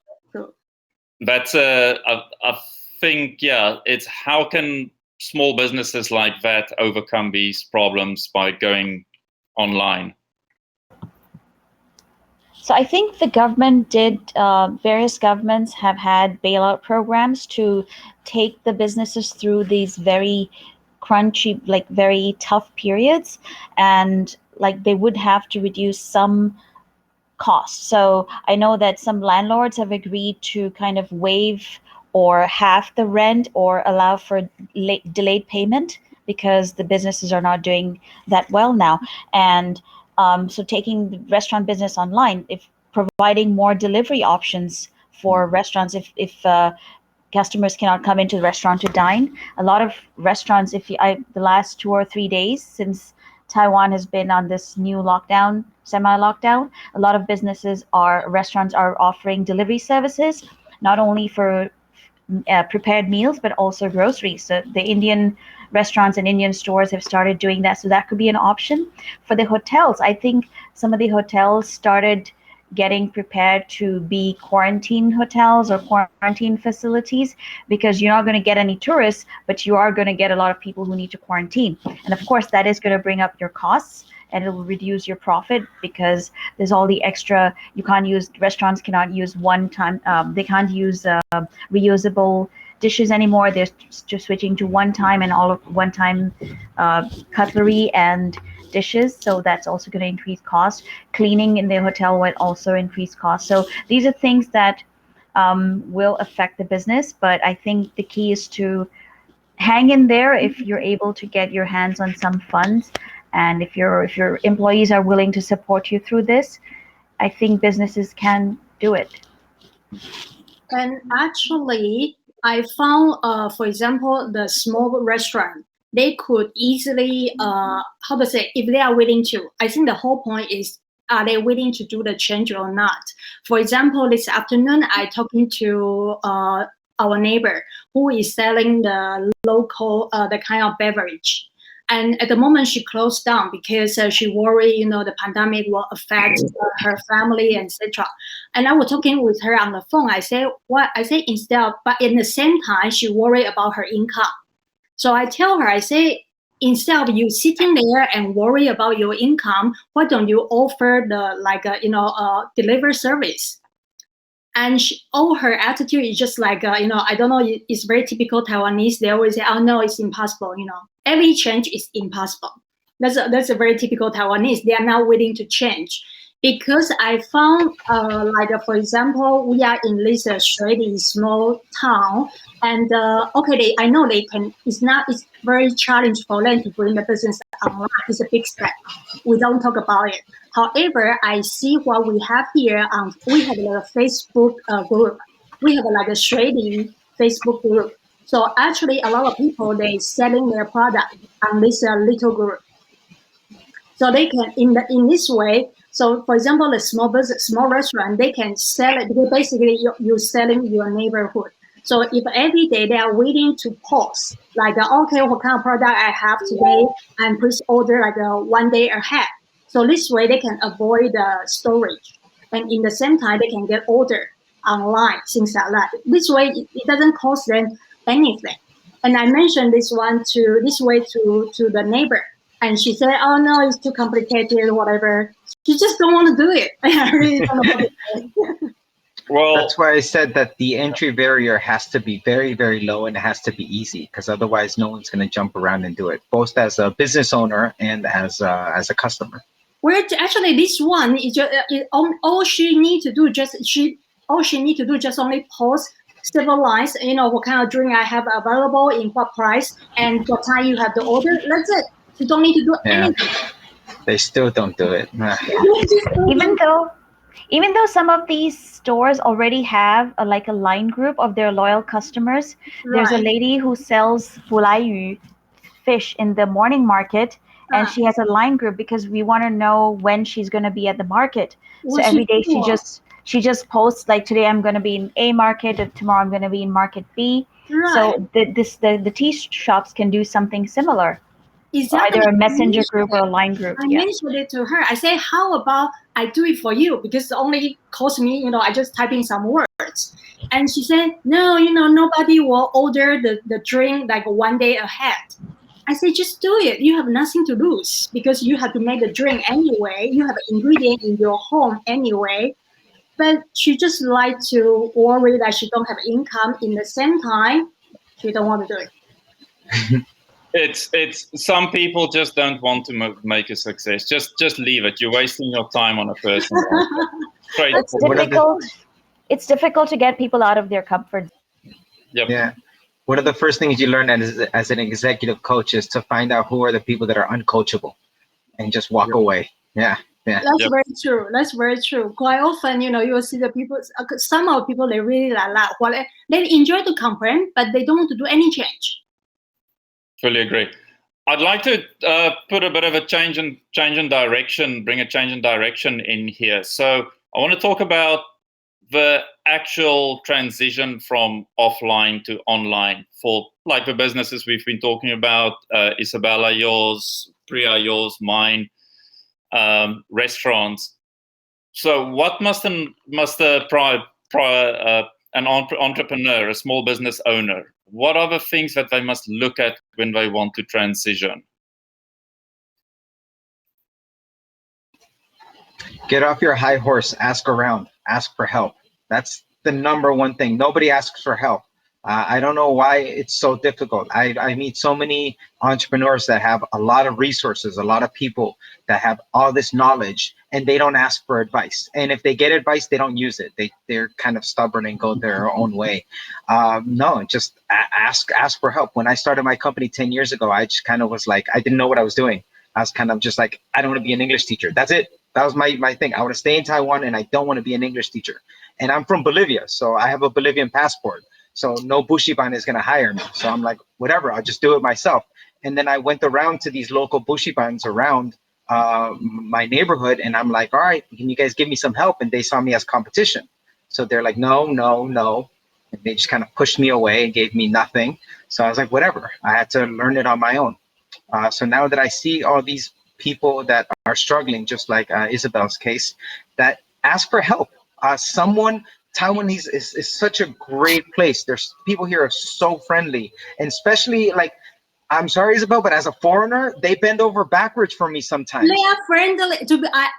that's I think, it's how can small businesses like that overcome these problems by going online? So I think the government various governments have had bailout programs to take the businesses through these very crunchy, like very tough periods, and like they would have to reduce some costs. So I know that some landlords have agreed to kind of waive or half the rent or allow for delayed payment because the businesses are not doing that well now. And so taking the restaurant business online, if providing more delivery options for restaurants, if customers cannot come into the restaurant to dine. A lot of restaurants, the last 2 or 3 days since Taiwan has been on this new lockdown, semi-lockdown, a lot of restaurants are offering delivery services, not only for prepared meals, but also groceries. So the Indian restaurants and Indian stores have started doing that. So that could be an option. For the hotels, I think some of the hotels started getting prepared to be quarantine hotels or quarantine facilities, because you're not going to get any tourists, but you are going to get a lot of people who need to quarantine. And of course, that is going to bring up your costs and it will reduce your profit because there's all the extra. Restaurants cannot use they can't use reusable dishes anymore. They're just switching to one time and all of one time cutlery and dishes. So that's also going to increase cost. Cleaning in the hotel will also increase cost. So these are things that will affect the business. But I think the key is to hang in there if you're able to get your hands on some funds. And if your employees are willing to support you through this, I think businesses can do it. And actually, I found, for example, the small restaurant, they could easily, if they are willing to, I think the whole point is, are they willing to do the change or not? For example, this afternoon, I talking to our neighbor who is selling the local, the kind of beverage. And at the moment, she closed down because she worried, the pandemic will affect her family, etc. And I was talking with her on the phone. I say, instead, but in the same time, she worried about her income. So I tell her, I say, instead of you sitting there and worry about your income, why don't you offer the delivery service? And all her attitude is just like, I don't know, it's very typical Taiwanese. They always say, oh, no, it's impossible. Every change is impossible. That's a very typical Taiwanese. They are not willing to change. Because I found, for example, we are in this Shuili small town. And, I know it's very challenging for them to bring the business online. It's a big step. We don't talk about it. However, I see what we have here. We have a Facebook group. We have a Shuili Facebook group. So actually, a lot of people, they selling their product on this little group. So they can, in this way, so for example, the small restaurant, they can sell it. Because basically, you're selling your neighborhood. So if every day they are willing to post, what kind of product I have today, and please order 1 day ahead. So this way they can avoid the storage, and in the same time they can get order online, things like that. This way it doesn't cost them anything. And I mentioned this to the neighbor, and she said, "Oh no, it's too complicated, whatever." She just don't want to do it. I really don't know what to say. Well, that's why I said that the entry barrier has to be very, very low, and it has to be easy, because otherwise no one's going to jump around and do it, both as a business owner and as a customer. Well, actually, this one is just, all she need to do just only post several lines. What kind of drink I have available, in what price, and what time you have to order. That's it. You don't need to do anything. They still don't do it. Even though some of these stores already have a line group of their loyal customers. Right. There's a lady who sells fulaiyu fish in the morning market, and she has a line group because we want to know when she's going to be at the market. So every day she just posts, today I'm going to be in A market, and tomorrow I'm going to be in market B. Right. So the tea shops can do something similar. Exactly. Either a messenger group or a line group. I Yeah. mentioned it to her. I say, how about I do it for you? Because it only cost me, I just type in some words. And she said, no, nobody will order the drink like one day ahead. I say, just do it. You have nothing to lose because you have to make the drink anyway. You have an ingredient in your home anyway. But she just like to worry that she don't have income. In the same time, she don't want to do it. It's some people just don't want to make a success. Just leave it. You're wasting your time on a person. It's difficult. It's difficult to get people out of their comfort. Yep. Yeah. One of the first things you learn as an executive coach is to find out who are the people that are uncoachable and just walk away. Yeah. Yeah. That's very true. That's very true. Quite often, you will see the people, some of people, they really like, well, they enjoy to complain, but they don't want to do any change. Fully agree. I'd like to put a bit of a change in direction, bring a change in direction in here. So I want to talk about the actual transition from offline to online for like the businesses we've been talking about, Isabella, yours, Priya, yours, mine, restaurants. So what must an entrepreneur, a small business owner, what are the things that they must look at when they want to transition? Get off your high horse, ask around, ask for help. That's the number one thing. Nobody asks for help. I don't know why it's so difficult. I meet so many entrepreneurs that have a lot of resources, a lot of people that have all this knowledge, and they don't ask for advice. And if they get advice, they don't use it. They're kind of stubborn and go their own way. No, just ask for help. When I started my company 10 years ago, I just kind of was like, I didn't know what I was doing. I was kind of just like, I don't want to be an English teacher. That's it. That was my thing. I want to stay in Taiwan and I don't want to be an English teacher. And I'm from Bolivia, so I have a Bolivian passport. So no bushiban is going to hire me. So I'm like, whatever, I'll just do it myself. And then I went around to these local bushibans around my neighborhood. And I'm like, all right, can you guys give me some help? And they saw me as competition. So they're like, no, no, no. And they just kind of pushed me away and gave me nothing. So I was like, whatever, I had to learn it on my own. So now that I see all these people that are struggling, just like Isabel's case, that ask for help. Taiwan is such a great place. There's people here are so friendly, and especially like, I'm sorry, Isabel, but as a foreigner, they bend over backwards for me sometimes. They are friendly.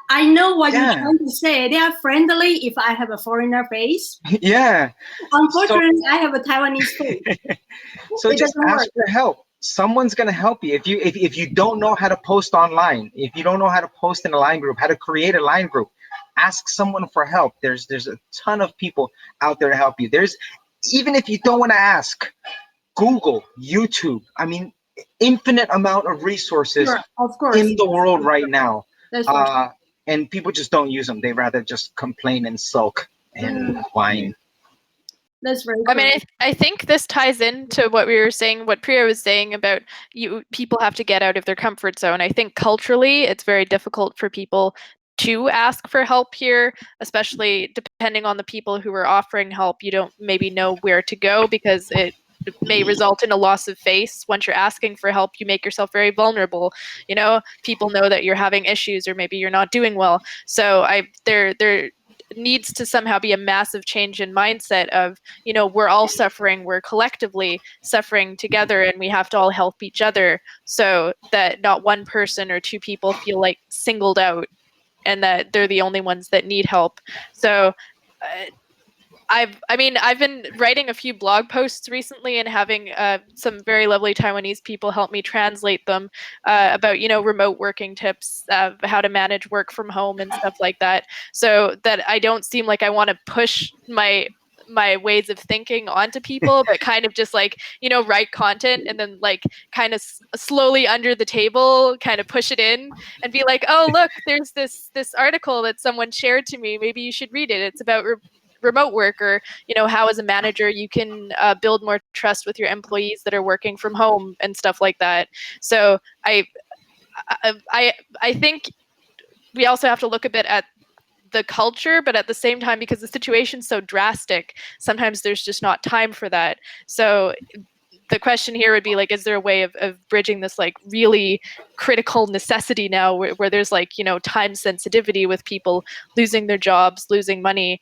I know what you're trying to say. They are friendly if I have a foreigner face. Yeah. Unfortunately, I have a Taiwanese face. So just ask for help. Someone's gonna help you. If you don't know how to post online, if you don't know how to post in a line group, how to create a line group, ask someone for help. There's a ton of people out there to help you. Even if you don't want to ask, Google, YouTube. I mean, infinite amount of resources of course, in the world right now. That's and people just don't use them. They rather just complain and sulk and whine. That's very cool. I mean, I think this ties into what we were saying, what Priya was saying about people have to get out of their comfort zone. I think culturally, it's very difficult for people to ask for help here, especially depending on the people who are offering help. You don't maybe know where to go because it may result in a loss of face. Once you're asking for help, you make yourself very vulnerable. People know that you're having issues or maybe you're not doing well. So there needs to somehow be a massive change in mindset of, we're all suffering, we're collectively suffering together, and we have to all help each other so that not one person or two people feel like singled out and that they're the only ones that need help. So I've been writing a few blog posts recently and having some very lovely Taiwanese people help me translate them about, remote working tips, how to manage work from home and stuff like that, so that I don't seem like I want to push my ways of thinking onto people, but kind of just like, write content and then like kind of slowly under the table, kind of push it in and be like, oh, look, there's this article that someone shared to me. Maybe you should read it. It's about remote work, or how as a manager you can build more trust with your employees that are working from home and stuff like that. So I think we also have to look a bit at the culture, but at the same time, because the situation's so drastic, sometimes there's just not time for that. So the question here would be like, is there a way of bridging this like really critical necessity now where there's like, you know, time sensitivity with people losing their jobs, losing money.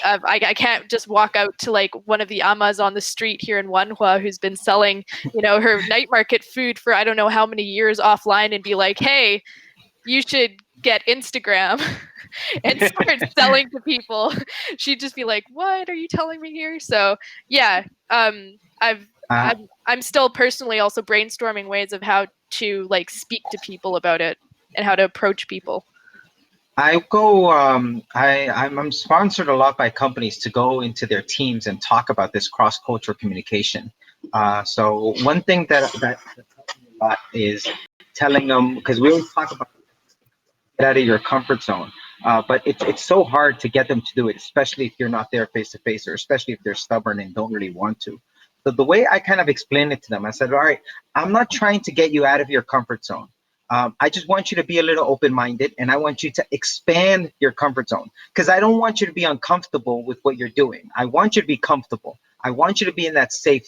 I can't just walk out to like one of the amas on the street here in Wanhua who's been selling, you know, her night market food for I don't know how many years offline and be like, hey, you should get Instagram and start selling to people. She'd just be like, what are you telling me here? So yeah, I'm still personally also brainstorming ways of how to like speak to people about it and how to approach people. I go. I'm sponsored a lot by companies to go into their teams and talk about this cross-cultural communication. So one thing that helps me a lot is telling them, because we always talk about get out of your comfort zone, but it's so hard to get them to do it, especially if you're not there face to face, or especially if they're stubborn and don't really want to. So the way I kind of explained it to them, I said, all right, I'm not trying to get you out of your comfort zone. I just want you to be a little open-minded, and I want you to expand your comfort zone, because I don't want you to be uncomfortable with what you're doing. I want you to be comfortable. I want you to be in that safe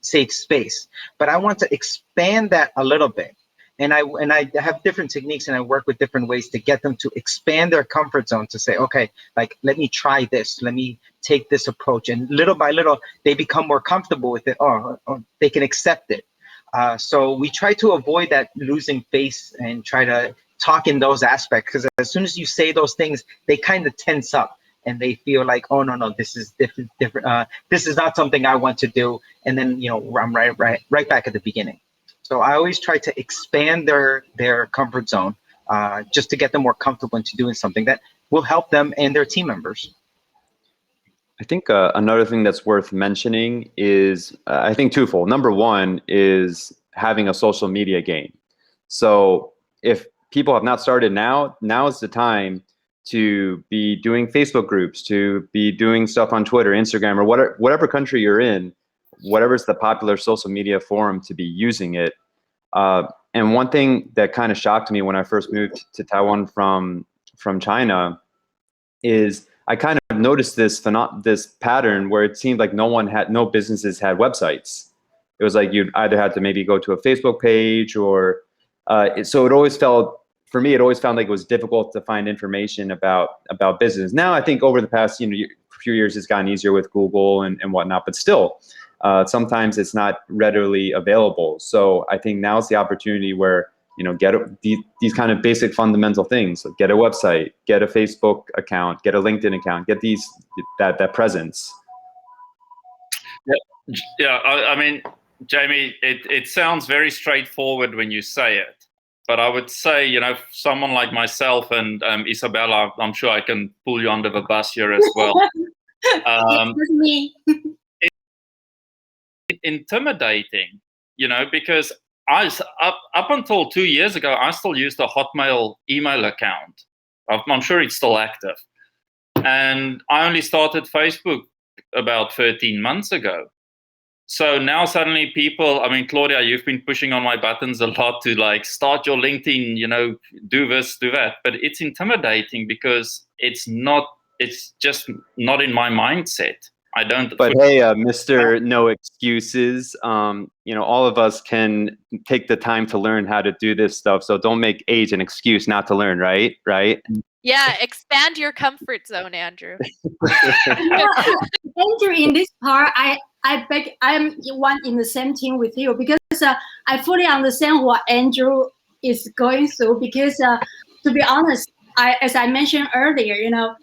space, but I want to expand that a little bit. And I have different techniques, and I work with different ways to get them to expand their comfort zone, to say, okay, like, let me try this, let me take this approach, and little by little, they become more comfortable with it, or they can accept it. So we try to avoid that losing face and try to talk in those aspects, because as soon as you say those things, they kind of tense up and they feel like, oh, no, this is different. This is not something I want to do. And then, you know, I'm right back at the beginning. So I always try to expand their comfort zone, just to get them more comfortable into doing something that will help them and their team members. I think another thing that's worth mentioning is, I think twofold. Number one is having a social media game. So if people have not started now is the time to be doing Facebook groups, to be doing stuff on Twitter, Instagram, or whatever country you're in, whatever's the popular social media forum, to be using it. And one thing that kind of shocked me when I first moved to Taiwan from China is I kind of noticed this pattern where it seemed like no businesses had websites. It was like you either had to maybe go to a Facebook page, or so it always felt, for me, it always found like it was difficult to find information about business. Now I think over the past few years it's gotten easier with Google and whatnot, but still sometimes it's not readily available. So I think now's the opportunity where, you know, get these kind of basic fundamental things. So get a website, get a Facebook account, get a LinkedIn account, get that presence. Yeah. I mean, Jamie, it sounds very straightforward when you say it, but I would say, you know, someone like myself and Isabella, I'm sure I can pull you under the bus here as well. It's me. Intimidating, you know, because up until 2 years ago, I still used a Hotmail email account. I'm sure it's still active. And I only started Facebook about 13 months ago. So now suddenly people, I mean, Claudia, you've been pushing on my buttons a lot to like start your LinkedIn, you know, do this, do that. But it's intimidating because it's just not in my mindset. I don't. But hey, Mr. No Excuses, you know, all of us can take the time to learn how to do this stuff. So don't make age an excuse not to learn, right? Right? Yeah, expand your comfort zone, Andrew. Andrew, in this part, I'm one in the same team with you, because I fully understand what Andrew is going through. Because to be honest, as I mentioned earlier, you know,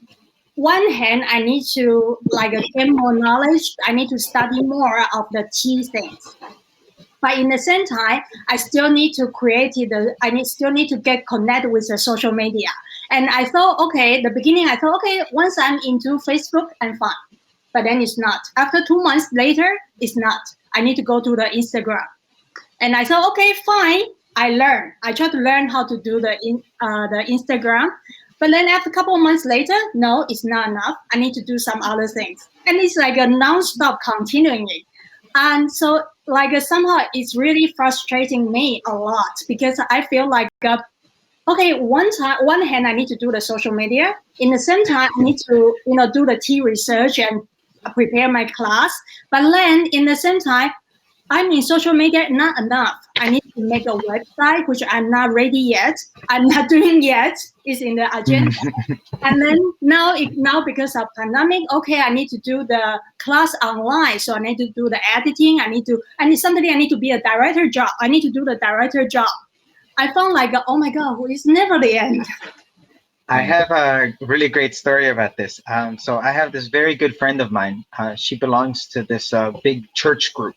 one hand, I need to gain more knowledge. I need to study more of the key things. But in the same time, I still need to still need to get connected with the social media. And I thought, okay, once I'm into Facebook, I'm fine. But then it's not. After 2 months later, it's not. I need to go to the Instagram. And I thought, okay, fine. I try to learn how to do the Instagram. But then after a couple of months later, no, it's not enough. I need to do some other things. And it's like a non-stop continuing it. And so somehow it's really frustrating me a lot, because I feel like, okay, one hand I need to do the social media. In the same time, I need to, do the tea research and prepare my class. But then in the same time, I mean, social media not enough. I need to make a website, which I'm not ready yet. I'm not doing yet. It's in the agenda. And then now because of pandemic, okay, I need to do the class online. So I need to do the editing. I need suddenly I need to be a director job. I need to do the director job. I found like, oh my God, it's never the end. I have a really great story about this. So I have this very good friend of mine. She belongs to this big church group.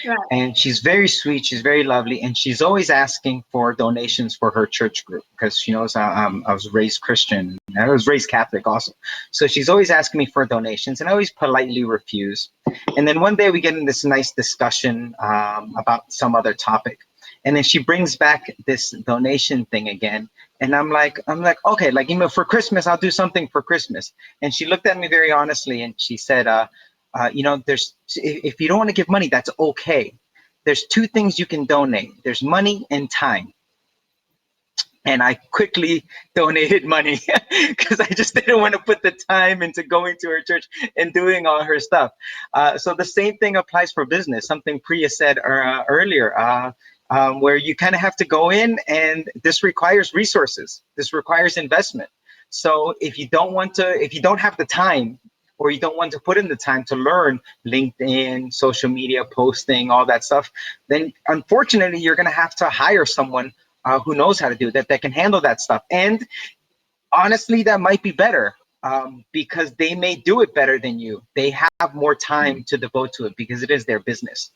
Right. And she's very sweet. She's very lovely. And she's always asking for donations for her church group because she knows I was raised Christian. I was raised Catholic also. So she's always asking me for donations and I always politely refuse. And then one day we get in this nice discussion about some other topic. And then she brings back this donation thing again. And I'm like, okay, like, for Christmas, I'll do something for Christmas. And she looked at me very honestly and she said, if you don't want to give money, that's okay. There's two things you can donate. There's money and time. And I quickly donated money because I just didn't want to put the time into going to her church and doing all her stuff. So the same thing applies for business, something Priya said earlier, where you kind of have to go in, and this requires resources. This requires investment. So if you don't have the time, or you don't want to put in the time to learn LinkedIn, social media posting, all that stuff, then unfortunately you're going to have to hire someone who knows how to do that can handle that stuff. And honestly, that might be better because they may do it better than you. They have more time to devote to it because it is their business.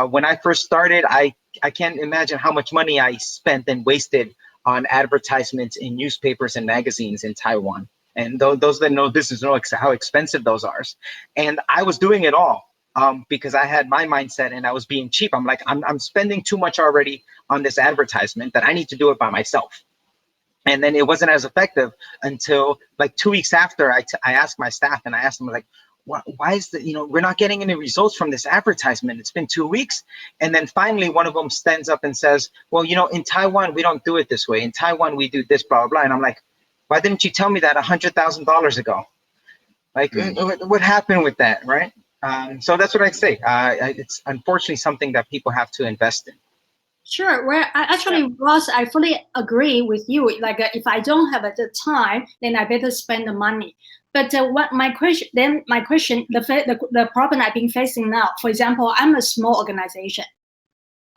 When I first started, I can't imagine how much money I spent and wasted on advertisements in newspapers and magazines in Taiwan. And those that know business know how expensive those are. And I was doing it all because I had my mindset and I was being cheap. I'm like, I'm spending too much already on this advertisement that I need to do it by myself. And then it wasn't as effective until like 2 weeks after I asked my staff and I asked them, like, why is that, we're not getting any results from this advertisement. It's been 2 weeks. And then finally, one of them stands up and says, well, in Taiwan, we don't do it this way. In Taiwan, we do this, blah, blah, blah. And I'm like, why didn't you tell me that $100,000 ago? Like, what happened with that, right? So that's what I'd say. It's unfortunately something that people have to invest in. Sure. Well, Ross, I fully agree with you. Like, if I don't have the time, then I better spend the money. But my question, the problem I've been facing now, for example, I'm a small organization.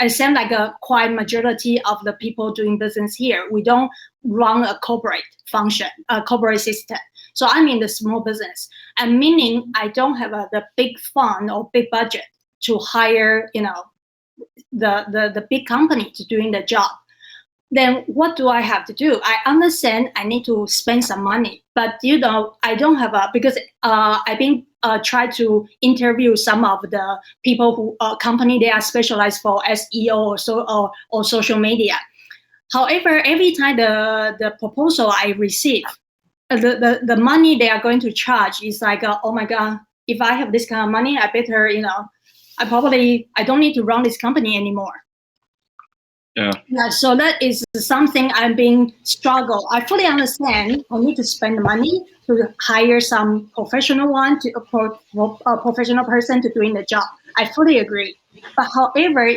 I sound like a quite majority of the people doing business here. We don't run a corporate function, a corporate system. So I'm in the small business, and meaning I don't have the big fund or big budget to hire, the big company to doing the job. Then what do I have to do? I understand I need to spend some money, but I don't have because I've been try to interview some of the people who company they are specialized for SEO or social media. However, every time the proposal I receive, the money they are going to charge is like, oh my God, if I have this kind of money, I better, I don't need to run this company anymore. Yeah. So that is something I'm being struggle. I fully understand. I need to spend money to hire some professional professional person to doing the job. I fully agree. But however,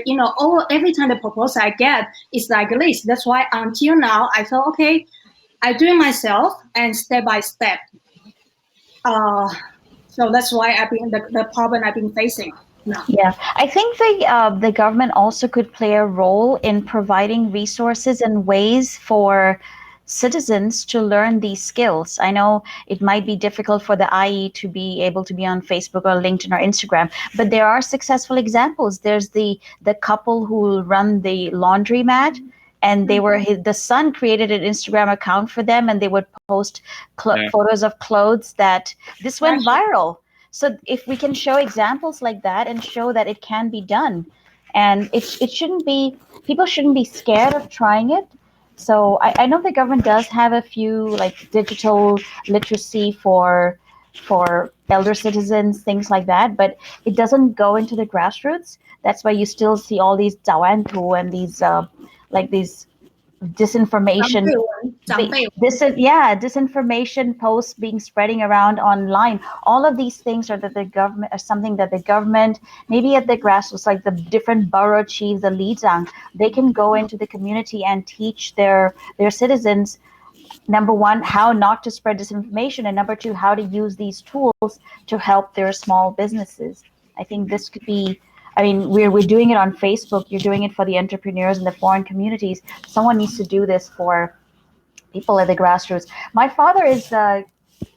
every time the proposal I get is like this. That's why until now I thought, okay, I do it myself and step by step. So that's why the problem I've been facing. No. Yeah, I think the government also could play a role in providing resources and ways for citizens to learn these skills. I know it might be difficult for the IE to be able to be on Facebook or LinkedIn or Instagram, but there are successful examples. There's the couple who run the laundromat, and the son created an Instagram account for them, and they would post photos of clothes that this went viral. So if we can show examples like that and show that it can be done, and people shouldn't be scared of trying it. So I know the government does have a few like digital literacy for elder citizens, things like that, but it doesn't go into the grassroots. That's why you still see all these Taipei and these disinformation, disinformation posts being spreading around online. All of these things are that the government are something that the government, maybe at the grassroots, like the different borough chiefs, the lijiang, they can go into the community and teach their citizens, number one, how not to spread disinformation, and number two, how to use these tools to help their small businesses. I think this could be, I mean, we're doing it on Facebook. You're doing it for the entrepreneurs in the foreign communities. Someone needs to do this for people at the grassroots. My father is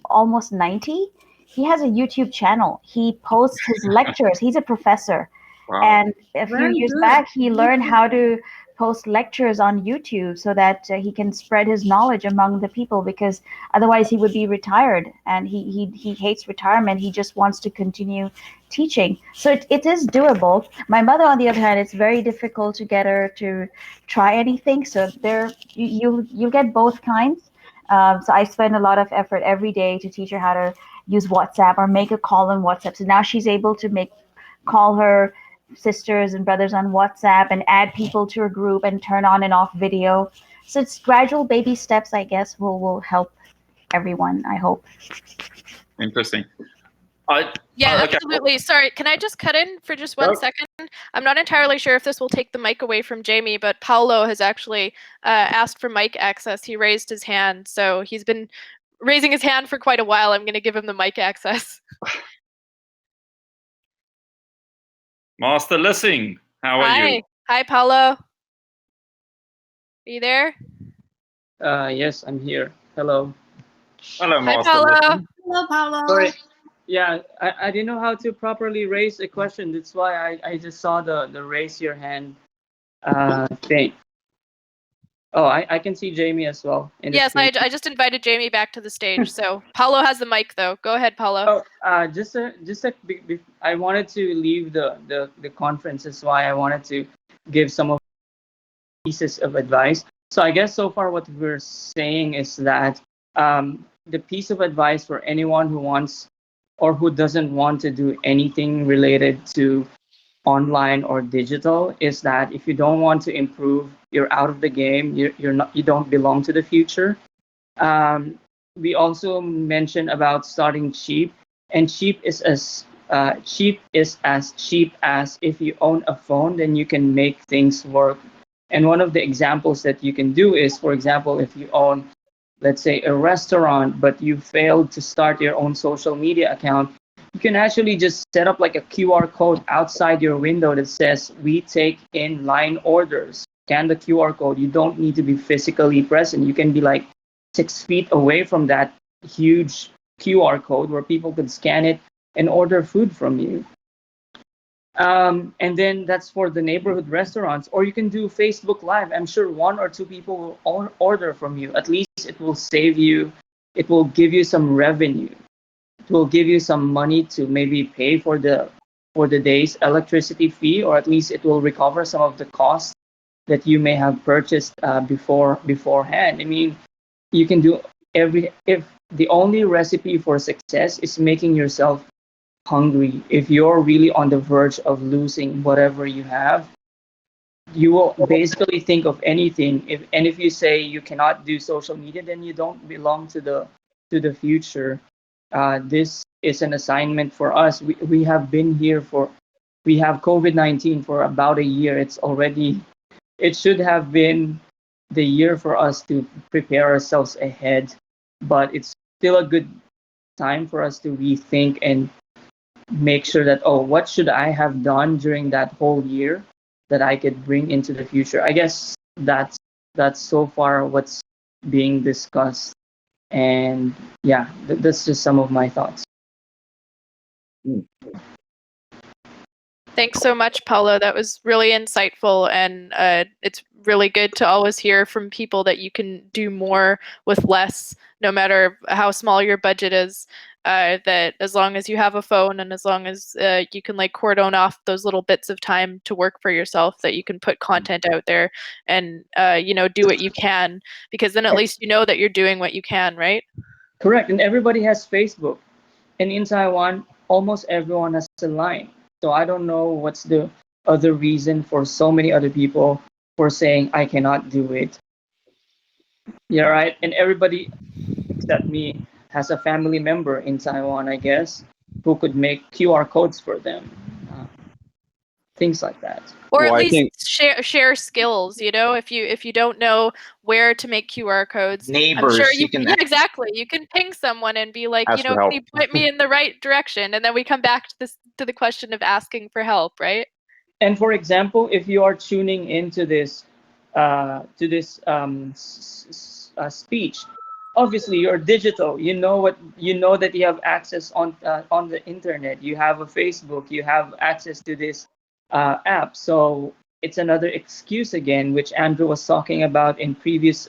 almost 90. He has a YouTube channel. He posts his lectures. He's a professor. Wow. And a few years back, he learned how to post lectures on YouTube so that he can spread his knowledge among the people, because otherwise he would be retired, and he hates retirement. He just wants to continue teaching. So it is doable. My mother, on the other hand, it's very difficult to get her to try anything. So you'll get both kinds. So I spend a lot of effort every day to teach her how to use WhatsApp or make a call on WhatsApp. So now she's able to call her sisters and brothers on WhatsApp and add people to a group and turn on and off video. So it's gradual baby steps, I guess, will help everyone, I hope. Interesting. Yeah, okay. absolutely. Sorry, can I just cut in for just one second? I'm not entirely sure if this will take the mic away from Jamie, but Paulo has actually asked for mic access. He raised his hand, so he's been raising his hand for quite a while. I'm going to give him the mic access. Master Lissing, how are you? Hi, Paulo. Are you there? Yes, I'm here. Hello. Hello, Hi, Master Paulo. Lissing. Hello, Paulo. Sorry. Yeah, I didn't know how to properly raise a question. That's why I just saw the raise your hand thing. Oh, I can see Jamie as well. Yes, I just invited Jamie back to the stage. So Paulo has the mic, though. Go ahead, Paulo. Oh, I wanted to leave the conference. That's why I wanted to give some of pieces of advice. So I guess so far what we're saying is that the piece of advice for anyone who wants or who doesn't want to do anything related to online or digital is that if you don't want to improve, you're out of the game. You don't belong to the future. We also mentioned about starting cheap, and cheap is as cheap as if you own a phone, then you can make things work. And one of the examples that you can do is, for example, if you own, let's say, a restaurant, but you failed to start your own social media account, you can actually just set up like a QR code outside your window that says, "We take in line orders." Scan the QR code. You don't need to be physically present. You can be like 6 feet away from that huge QR code where people could scan it and order food from you. And then that's for the neighborhood restaurants, or you can do Facebook Live. I'm sure one or two people will order from you. At least it will save you. It will give you some revenue. It will give you some money to maybe pay for the day's electricity fee, or at least it will recover some of the costs that you may have purchased beforehand. I mean, you can do if the only recipe for success is making yourself hungry, if you're really on the verge of losing whatever you have, you will basically think of anything. If you say you cannot do social media, then you don't belong to the future. This is an assignment for us. We have been here we have COVID-19 for about a year. It should have been the year for us to prepare ourselves ahead, but it's still a good time for us to rethink and make sure that, oh, what should I have done during that whole year that I could bring into the future? I guess that's so far what's being discussed, and yeah, that's just some of my thoughts. Thanks so much, Paulo. That was really insightful, and it's really good to always hear from people that you can do more with less, no matter how small your budget is. That as long as you have a phone and as long as you can like cordon off those little bits of time to work for yourself, that you can put content out there and do what you can, because then at least you know that you're doing what you can, right? Correct, and everybody has Facebook, and in Taiwan, almost everyone has a line. So I don't know what's the other reason for so many other people for saying I cannot do it. Yeah, right. And everybody except me has a family member in Taiwan, I guess, who could make QR codes for them. Uh, things like that. Or at Well, I least think share skills, you know, if you don't know where to make QR codes, I'm sure Neighbors, you you can yeah, exactly. You can ping someone and be like, you ask know, for can help. you point me in the right direction? And then we come back to the question of asking for help, right? And for example, if you are tuning into this speech, obviously you're digital. You know that you have access on the internet. You have a Facebook. You have access to this app. So it's another excuse again, which Andrew was talking about in previous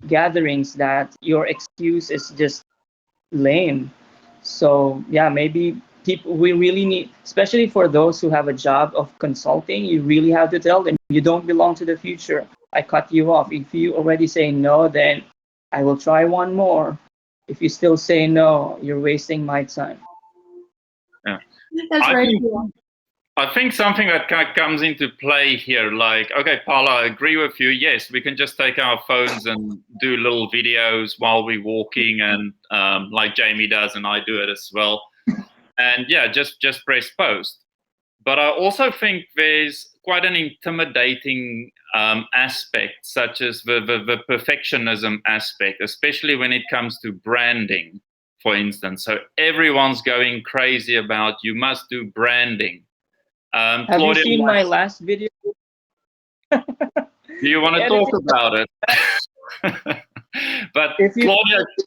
gatherings, that your excuse is just lame. So yeah, maybe people, we really need, especially for those who have a job of consulting, you really have to tell them you don't belong to the future. I cut you off. If you already say no, then I will try one more. If you still say no, you're wasting my time. Yeah. That's I very think cool. I think something that kind of comes into play here, like, okay, Paula, I agree with you. Yes, we can just take our phones and do little videos while we're walking, and like Jamie does, and I do it as well. And yeah, just press post. But I also think there's quite an intimidating aspect, such as the perfectionism aspect, especially when it comes to branding, for instance. So everyone's going crazy about you must do branding. Have you Claudia, seen my last video? do you want to talk Editing. about it? But If you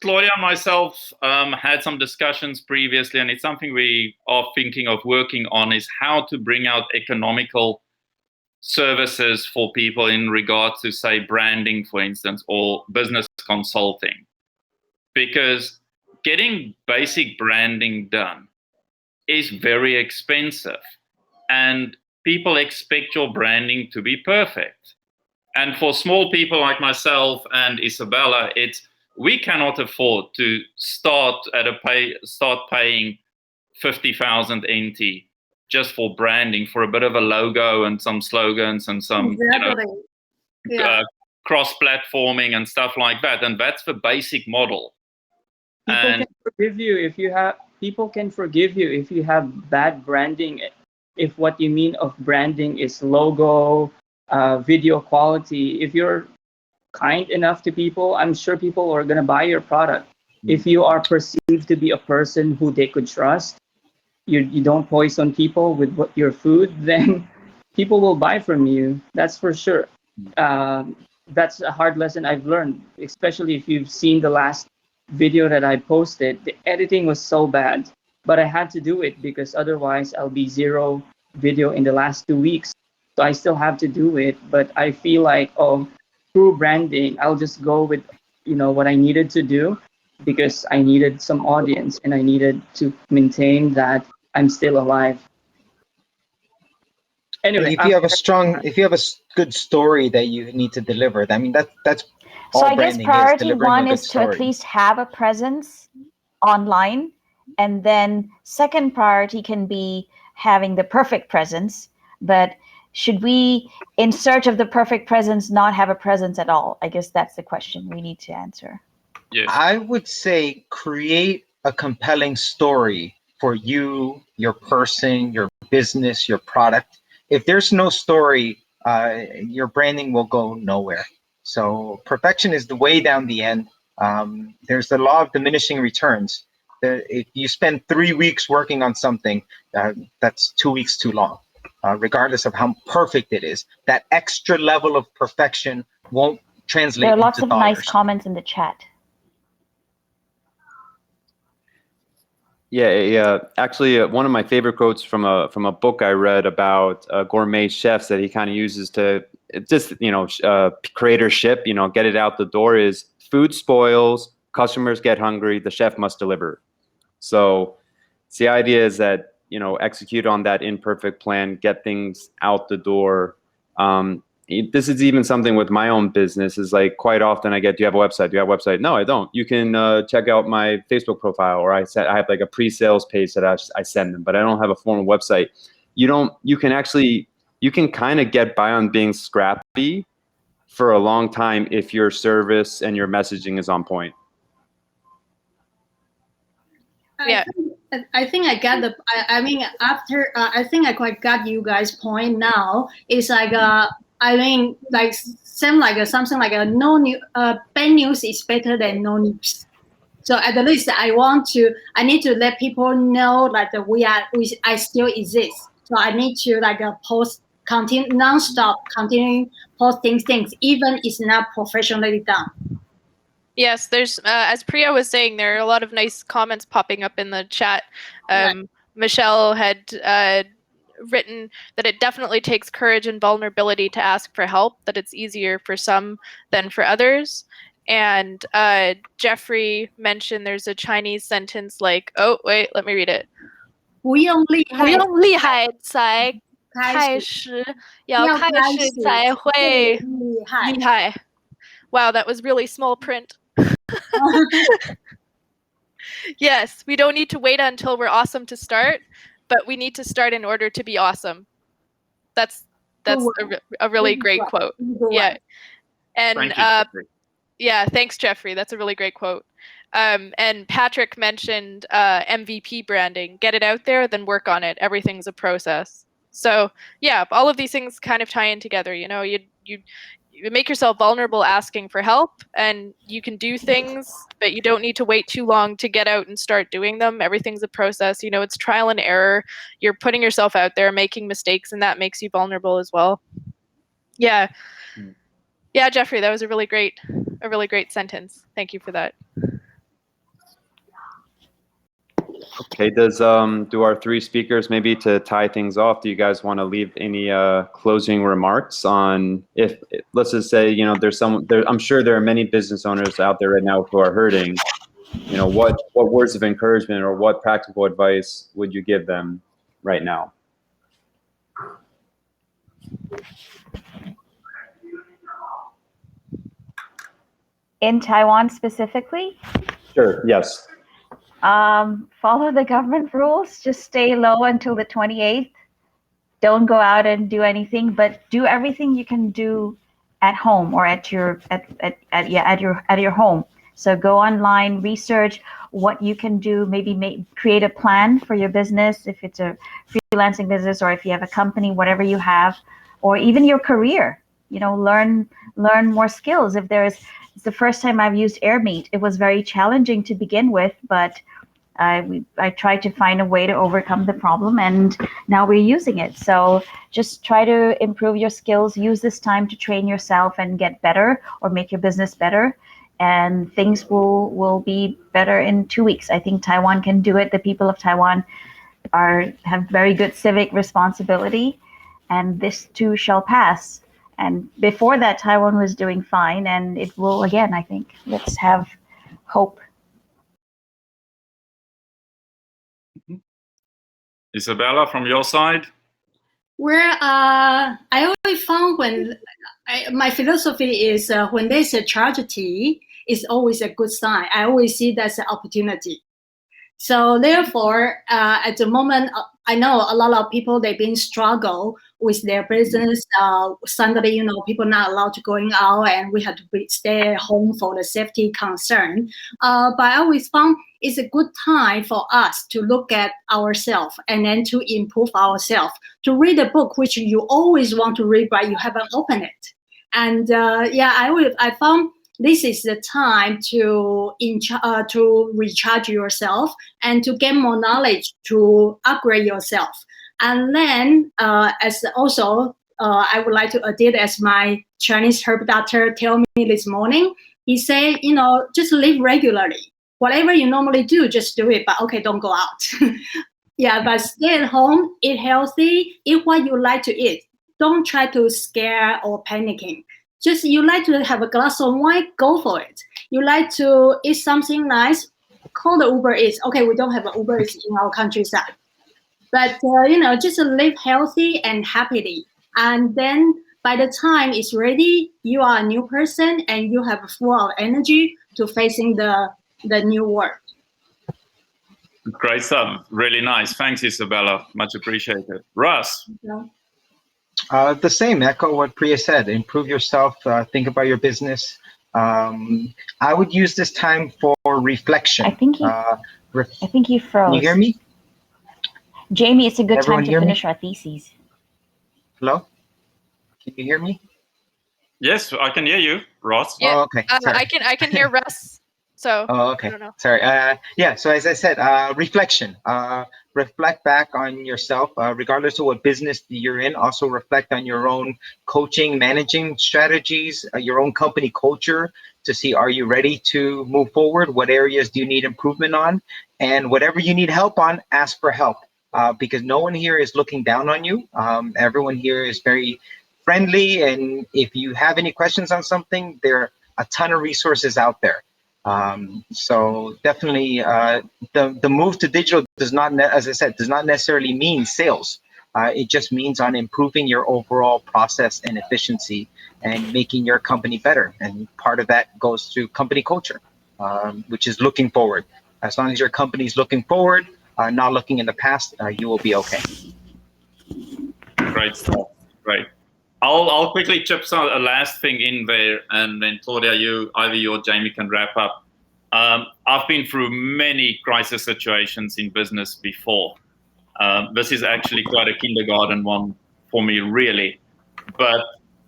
Claudia and myself had some discussions previously, and it's something we are thinking of working on, is how to bring out economical services for people in regards to, say, branding, for instance, or business consulting. Because getting basic branding done is very expensive, and people expect your branding to be perfect. And for small people like myself and Isabella, we cannot afford to start paying 50,000 NT just for branding, for a bit of a logo and some slogans and some Exactly. Yeah. cross-platforming and stuff like that. And that's the basic model. people And can forgive you if you have people can forgive you if you have bad branding, if what you mean of branding is logo, video quality. If you're kind enough to people, I'm sure people are going to buy your product. If you are perceived to be a person who they could trust, you don't poison people with your food, then people will buy from you. That's for sure. That's a hard lesson I've learned, especially if you've seen the last video that I posted. The editing was so bad, but I had to do it because otherwise I'll be zero video in the last 2 weeks. So I still have to do it, but I feel like, oh, through branding, I'll just go with what I needed to do because I needed some audience and I needed to maintain that I'm still alive. But Anyway, if you have a good story that you need to deliver, I mean that's So all I guess branding is, priority delivering a one good is to at story. least have a presence online. And then second priority can be having the perfect presence. But should we, in search of the perfect presence, not have a presence at all? I guess that's the question we need to answer. yes, I would say create a compelling story for you, your person, your business, your product. If there's no story, your branding will go nowhere. So perfection is the way down the end. There's the law of diminishing returns. If you spend 3 weeks working on something, that's 2 weeks too long. Regardless of how perfect it is, that extra level of perfection won't translate There are lots into of nice dollars. comments in the chat. Yeah. Actually, one of my favorite quotes from a book I read about gourmet chefs that he kind of uses to just creatorship, get it out the door is food spoils, customers get hungry, the chef must deliver. So it's the idea is that execute on that imperfect plan, get things out the door. This is even something with my own business is like quite often I get, do you have a website? Do you have a website? No, I don't. You can check out my Facebook profile, or I have like a pre-sales page that I send them, but I don't have a formal website. You can kind of get by on being scrappy for a long time if your service and your messaging is on point. Yeah. I think I got the. I mean, after I think I quite got you guys' point now. It's like I mean, like same like something like a no new. Bad news is better than no news. So at least I need to let people know that I still exist. So I need to like post continue non-stop, continuing posting things, even it's not professionally done. Yes, there's as Priya was saying, there are a lot of nice comments popping up in the chat. Michelle had written that it definitely takes courage and vulnerability to ask for help, that it's easier for some than for others. And Jeffrey mentioned there's a Chinese sentence like, oh, wait, let me read it. 不用厉害，不用厉害才开始，要开始才会厉害。Wow, that was really small print. Yes, we don't need to wait until we're awesome to start, but we need to start in order to be awesome. That's a really great quote. Yeah. And yeah, thanks, Jeffrey. That's a really great quote. And Patrick mentioned MVP branding. Get it out there, then work on it. Everything's a process. So yeah, all of these things kind of tie in together. You know, you make yourself vulnerable asking for help, and you can do things, but you don't need to wait too long to get out and start doing them. Everything's a process. You know, it's trial and error. You're putting yourself out there, making mistakes, and that makes you vulnerable as well. Yeah. Yeah, Jeffrey, that was a really great sentence. Thank you for that. Okay, do our three speakers, maybe to tie things off, do you guys want to leave any closing remarks on, if let's just say, you know, I'm sure there are many business owners out there right now who are hurting. You know, what words of encouragement or what practical advice would you give them right now? In Taiwan specifically? Sure, yes. Follow the government rules. Just stay low until the 28th. Don't go out and do anything, but do everything you can do at home or at your home. So go online, research what you can do. Maybe create a plan for your business if it's a freelancing business, or if you have a company, whatever you have, or even your career. You know, learn more skills. It's the first time I've used Airmeet. It was very challenging to begin with, but I tried to find a way to overcome the problem, and now we're using it. So just try to improve your skills. Use this time to train yourself and get better, or make your business better, and things will be better in 2 weeks. I think Taiwan can do it. The people of Taiwan have very good civic responsibility, and this too shall pass. And before that, Taiwan was doing fine, and it will again, I think. Let's have hope. Isabella, from your side? Where I always found my philosophy is when there's a tragedy, it's always a good sign. I always see that's an opportunity. So therefore, at the moment, I know a lot of people, they've been struggle with their business. Suddenly, you know, people not allowed to going out, and we have to stay home for the safety concern. But I always found it's a good time for us to look at ourselves and then to improve ourselves, to read a book which you always want to read, but you haven't opened it. And yeah, I found this is the time to recharge yourself and to get more knowledge, to upgrade yourself. And then as also, I would like to add it as my Chinese herb doctor told me this morning. He said, you know, just live regularly. Whatever you normally do, just do it. But okay, don't go out. Yeah, but stay at home, eat healthy, eat what you like to eat. Don't try to scare or panicking. Just you like to have a glass of wine, go for it. You like to eat something nice, call the Uber Eats. Okay, we don't have an Uber Eats in our countryside. But, you know, just live healthy and happily. And then by the time it's ready, you are a new person and you have full of energy to facing the new world. Great stuff. Really nice. Thanks, Isabella. Much appreciated. Russ. Yeah. The same, echo what Priya said. Improve yourself, think about your business. I would use this time for reflection. I think he froze. Can you hear me? Jamie, it's a good Everyone time to finish our theses. Hello? Can you hear me? Yes, I can hear you, Ross. Yeah, Oh, okay. Sorry. I can hear Russ. So Oh, okay. I don't know. Sorry. Yeah. So as I said, reflection. Reflect back on yourself, regardless of what business you're in. Also reflect on your own coaching, managing strategies, your own company culture to see, are you ready to move forward? What areas do you need improvement on? And whatever you need help on, ask for help, because no one here is looking down on you. Everyone here is very friendly. And if you have any questions on something, there are a ton of resources out there. So definitely, the move to digital does not, as I said, does not necessarily mean sales. It just means on improving your overall process and efficiency and making your company better. And part of that goes through company culture, which is looking forward. As long as your company is looking forward, not looking in the past, you will be okay. Great stuff. Great. I'll quickly chip a last thing in there, and then Claudia, either you or Jamie can wrap up. I've been through many crisis situations in business before. This is actually quite a kindergarten one for me, really. But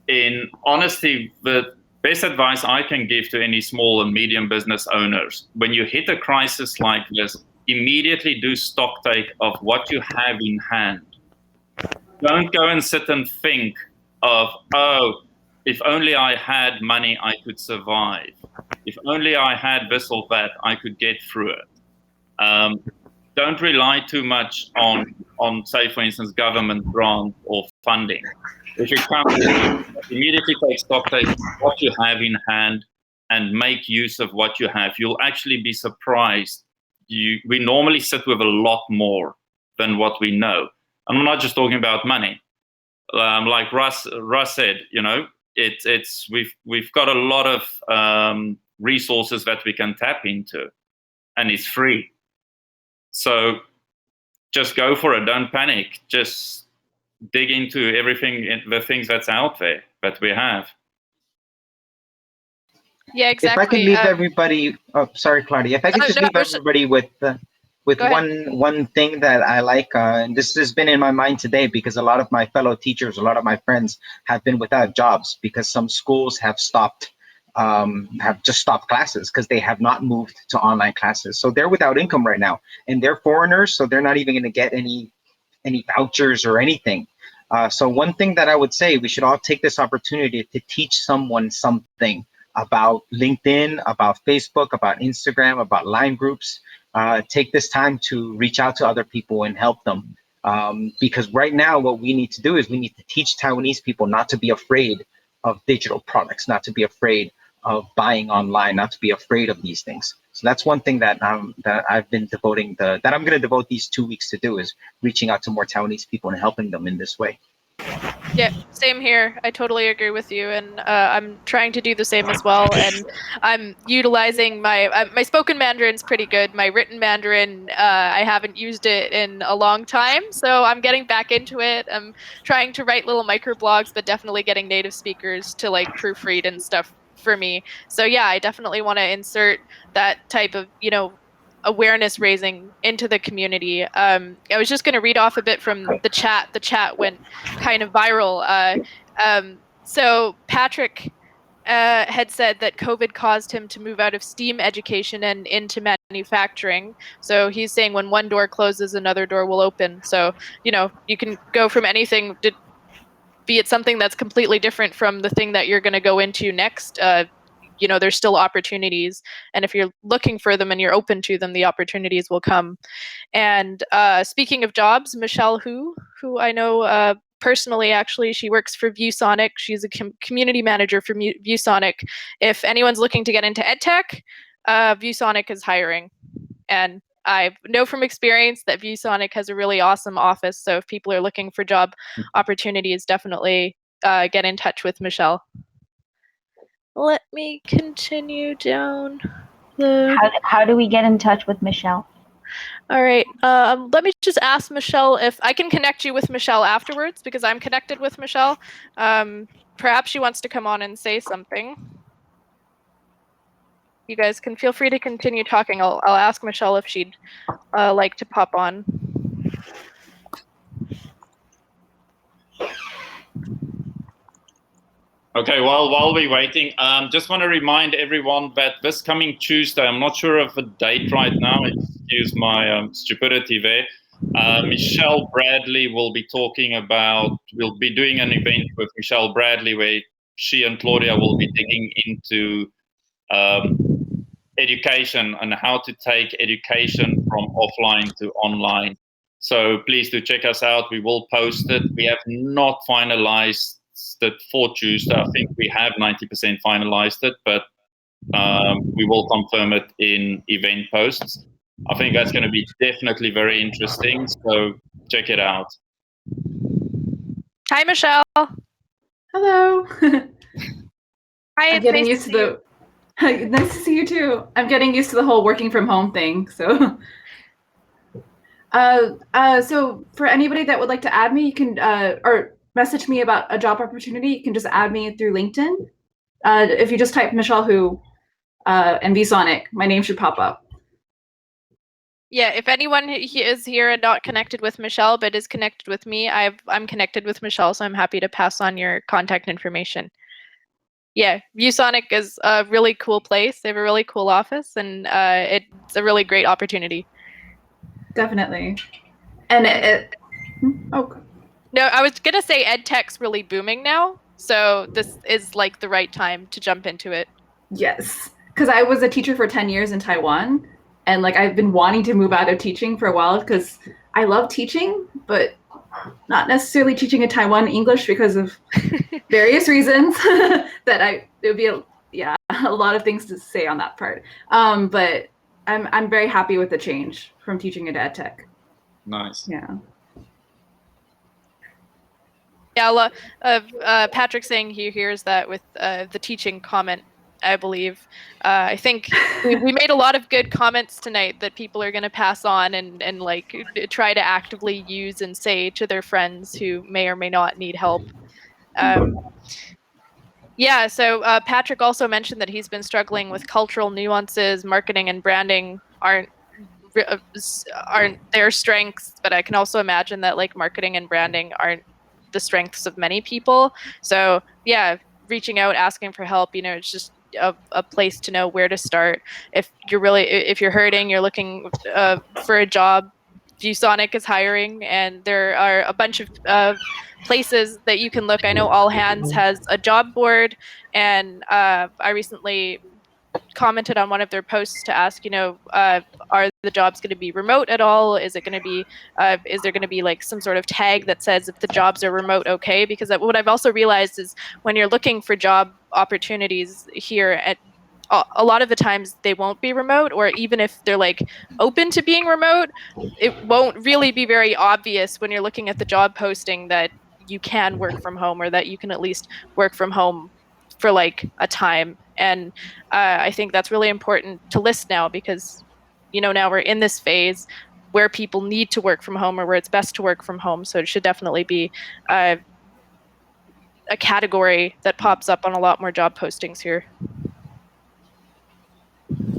in honesty, the best advice I can give to any small and medium business owners, when you hit a crisis like this, immediately do stock take of what you have in hand. Don't go and sit and think of, oh, if only I had money, I could survive. If only I had this or that, I could get through it. Don't rely too much on, say, for instance, government grant or funding. If you come, immediately take stock, take what you have in hand and make use of what you have. You'll actually be surprised. We normally sit with a lot more than what we know. I'm not just talking about money. Like Russ said, we've got a lot of resources that we can tap into, and it's free. So just go for it. Don't panic. Just dig into everything, the things that's out there that we have. Yeah, exactly. If I could leave everybody, oh, sorry, Claudia. If I could just leave everybody with one thing that I like, and this has been in my mind today because a lot of my fellow teachers, a lot of my friends have been without jobs because some schools have just stopped classes because they have not moved to online classes. So they're without income right now, and they're foreigners, so they're not even going to get any vouchers or anything. So one thing that I would say, we should all take this opportunity to teach someone something about LinkedIn, about Facebook, about Instagram, about line groups. Take this time to reach out to other people and help them. Because right now what we need to do is we need to teach Taiwanese people not to be afraid of digital products, not to be afraid of buying online, not to be afraid of these things. So that's one thing that I've been devoting that I'm going to devote these 2 weeks to do, is reaching out to more Taiwanese people and helping them in this way. Yeah, same here. I totally agree with you, and I'm trying to do the same as well. And I'm utilizing my spoken Mandarin's pretty good. My written Mandarin, I haven't used it in a long time, so I'm getting back into it. I'm trying to write little microblogs, but definitely getting native speakers to like proofread and stuff for me. So yeah, I definitely want to insert that type of, awareness raising into the community. I was just going to read off a bit from the chat. The chat went kind of viral. So Patrick had said that COVID caused him to move out of STEAM education and into manufacturing. So he's saying when one door closes, another door will open. So, you can go from anything to be it something that's completely different from the thing that you're going to go into next. There's still opportunities, and if you're looking for them and you're open to them, the opportunities will come. And speaking of jobs, Michelle who I know personally, actually, she works for ViewSonic. She's a community manager for ViewSonic. If anyone's looking to get into EdTech, ViewSonic is hiring, and I know from experience that ViewSonic has a really awesome office. So if people are looking for job opportunities, definitely get in touch with Michelle. Let me continue down the... How do we get in touch with Michelle? All right. Let me just ask Michelle if I can connect you with Michelle afterwards, because I'm connected with Michelle. Perhaps she wants to come on and say something. You guys can feel free to continue talking. I'll ask Michelle if she'd like to pop on. Okay, well, while we're waiting, just want to remind everyone that this coming Tuesday, I'm not sure of a date right now, excuse my stupidity there. Michelle Bradley will be talking about, we'll be doing an event with Michelle Bradley where she and Claudia will be digging into education and how to take education from offline to online. So please do check us out. We will post it. We have not finalized it for Tuesday. I think we have 90% finalized it, but we will confirm it in event posts. I think that's going to be definitely very interesting. So check it out. Hi, Michelle. Hello. Hi, I'm getting used to the. Nice to see you too. I'm getting used to the whole working from home thing. So, so for anybody that would like to add me, you can or message me about a job opportunity. You can just add me through LinkedIn. If you just type Michelle Hu and VSonic, my name should pop up. Yeah, if anyone is here and not connected with Michelle, but is connected with me, I'm connected with Michelle, so I'm happy to pass on your contact information. Yeah, ViewSonic is a really cool place. They have a really cool office, and it's a really great opportunity. Definitely. And oh. No, I was gonna say EdTech's really booming now, so this is like the right time to jump into it. Yes, because I was a teacher for 10 years in Taiwan, and like I've been wanting to move out of teaching for a while because I love teaching, but not necessarily teaching in Taiwan English because of various reasons that it would be a lot of things to say on that part. But I'm very happy with the change from teaching into EdTech. Nice. Yeah. Yeah, Patrick saying he hears that with the teaching comment, I believe. I think we made a lot of good comments tonight that people are going to pass on and like try to actively use and say to their friends who may or may not need help. Yeah, so Patrick also mentioned that he's been struggling with cultural nuances. Marketing and branding aren't their strengths, but I can also imagine that like marketing and branding aren't the strengths of many people. So yeah, reaching out, asking for help, it's just a place to know where to start. If you're hurting, you're looking for a job, ViewSonic is hiring, and there are a bunch of places that you can look. I know All Hands has a job board, and I recently commented on one of their posts to ask, are the jobs going to be remote at all? Is it going to be, is there going to be like some sort of tag that says if the jobs are remote, okay? Because what I've also realized is when you're looking for job opportunities here at a lot of the times they won't be remote, or even if they're like open to being remote, it won't really be very obvious when you're looking at the job posting that you can work from home, or that you can at least work from home for like a time. And I think that's really important to list now, because now we're in this phase where people need to work from home, or where it's best to work from home. So it should definitely be a category that pops up on a lot more job postings here.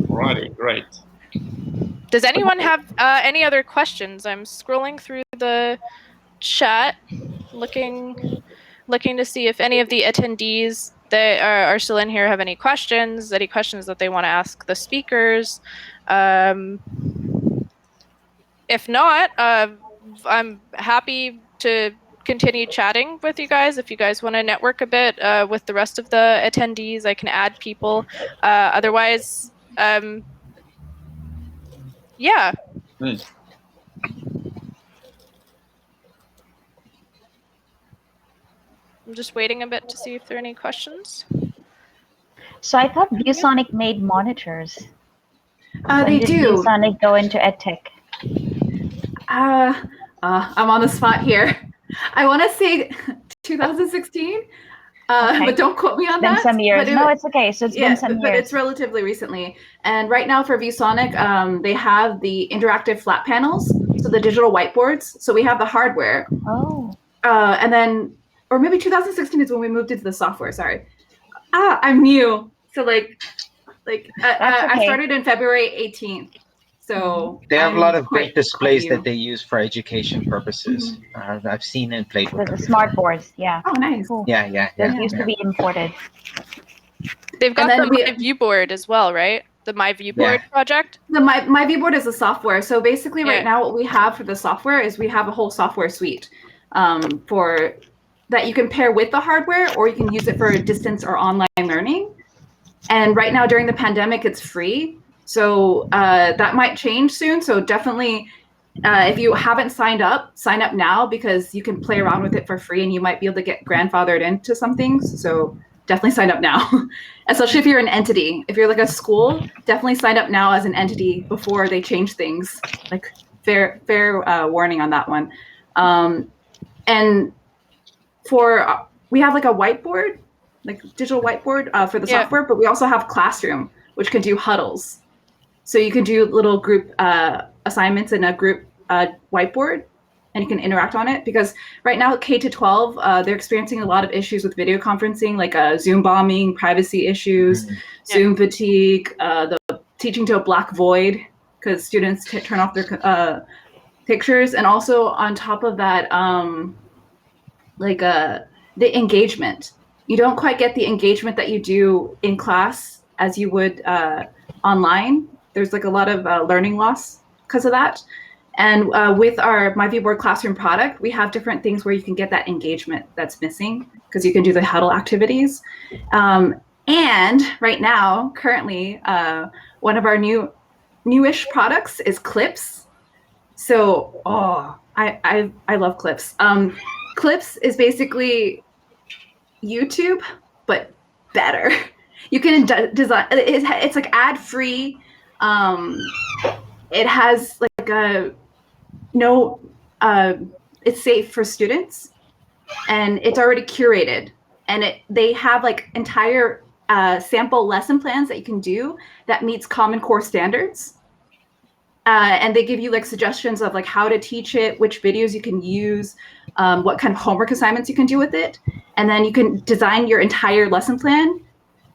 Alrighty, great. Does anyone have any other questions? I'm scrolling through the chat, looking to see if any of the attendees that are still in here have any questions that they want to ask the speakers. If not, I'm happy to continue chatting with you guys. If you guys want to network a bit with the rest of the attendees, I can add people. Otherwise, yeah. Nice. I'm just waiting a bit to see if there are any questions. So I thought ViewSonic made monitors. They do. ViewSonic go into EdTech? I'm on the spot here. I want to say 2016. Okay. but don't quote me on Been that. some years. But No, it's okay. So it's been some but years. it's relatively recently. And right now for VSonic, they have the interactive flat panels, so the digital whiteboards. So we have the hardware. Oh. And then, or maybe 2016 is when we moved into the software. Sorry. I'm new. So like I started in February 18th. So they have a lot of quite great displays new. that they use for education purposes. I've seen and played with The them. smart boards, yeah. Oh, nice. Cool. Yeah. Those used to be imported. They've got then the My Viewboard as well, right? The My Viewboard project. The My Viewboard is a software. So basically, right Yeah. now, what we have for the software is we have a whole software suite for that you can pair with the hardware, or you can use it for distance or online learning. And right now, during the pandemic, it's free. So that might change soon. So definitely, if you haven't signed up, sign up now, because you can play around with it for free, and you might be able to get grandfathered into some things. So definitely sign up now, especially if you're an entity. If you're like a school, definitely sign up now as an entity before they change things. Like fair warning on that one. And for we have like a whiteboard, like digital whiteboard for the software, but we also have Classroom, which can do huddles. So you can do little group assignments in a group whiteboard, and you can interact on it. Because right now, K-12, they're experiencing a lot of issues with video conferencing, like Zoom bombing, privacy issues, Zoom fatigue, the teaching to a black void, because students turn off their pictures. And also on top of that, the engagement. You don't quite get the engagement that you do in class as you would online. There's like a lot of learning loss because of that. And with our My Viewboard Classroom product, we have different things where you can get that engagement that's missing, because you can do the huddle activities. And right now, currently, one of our newish products is Clips. So, I love Clips. Clips is basically YouTube, but better. You can design. It's like ad free. It has like it's safe for students, and it's already curated. And they have like entire sample lesson plans that you can do that meets Common Core standards. And they give you like suggestions of like how to teach it, which videos you can use, what kind of homework assignments you can do with it. And then you can design your entire lesson plan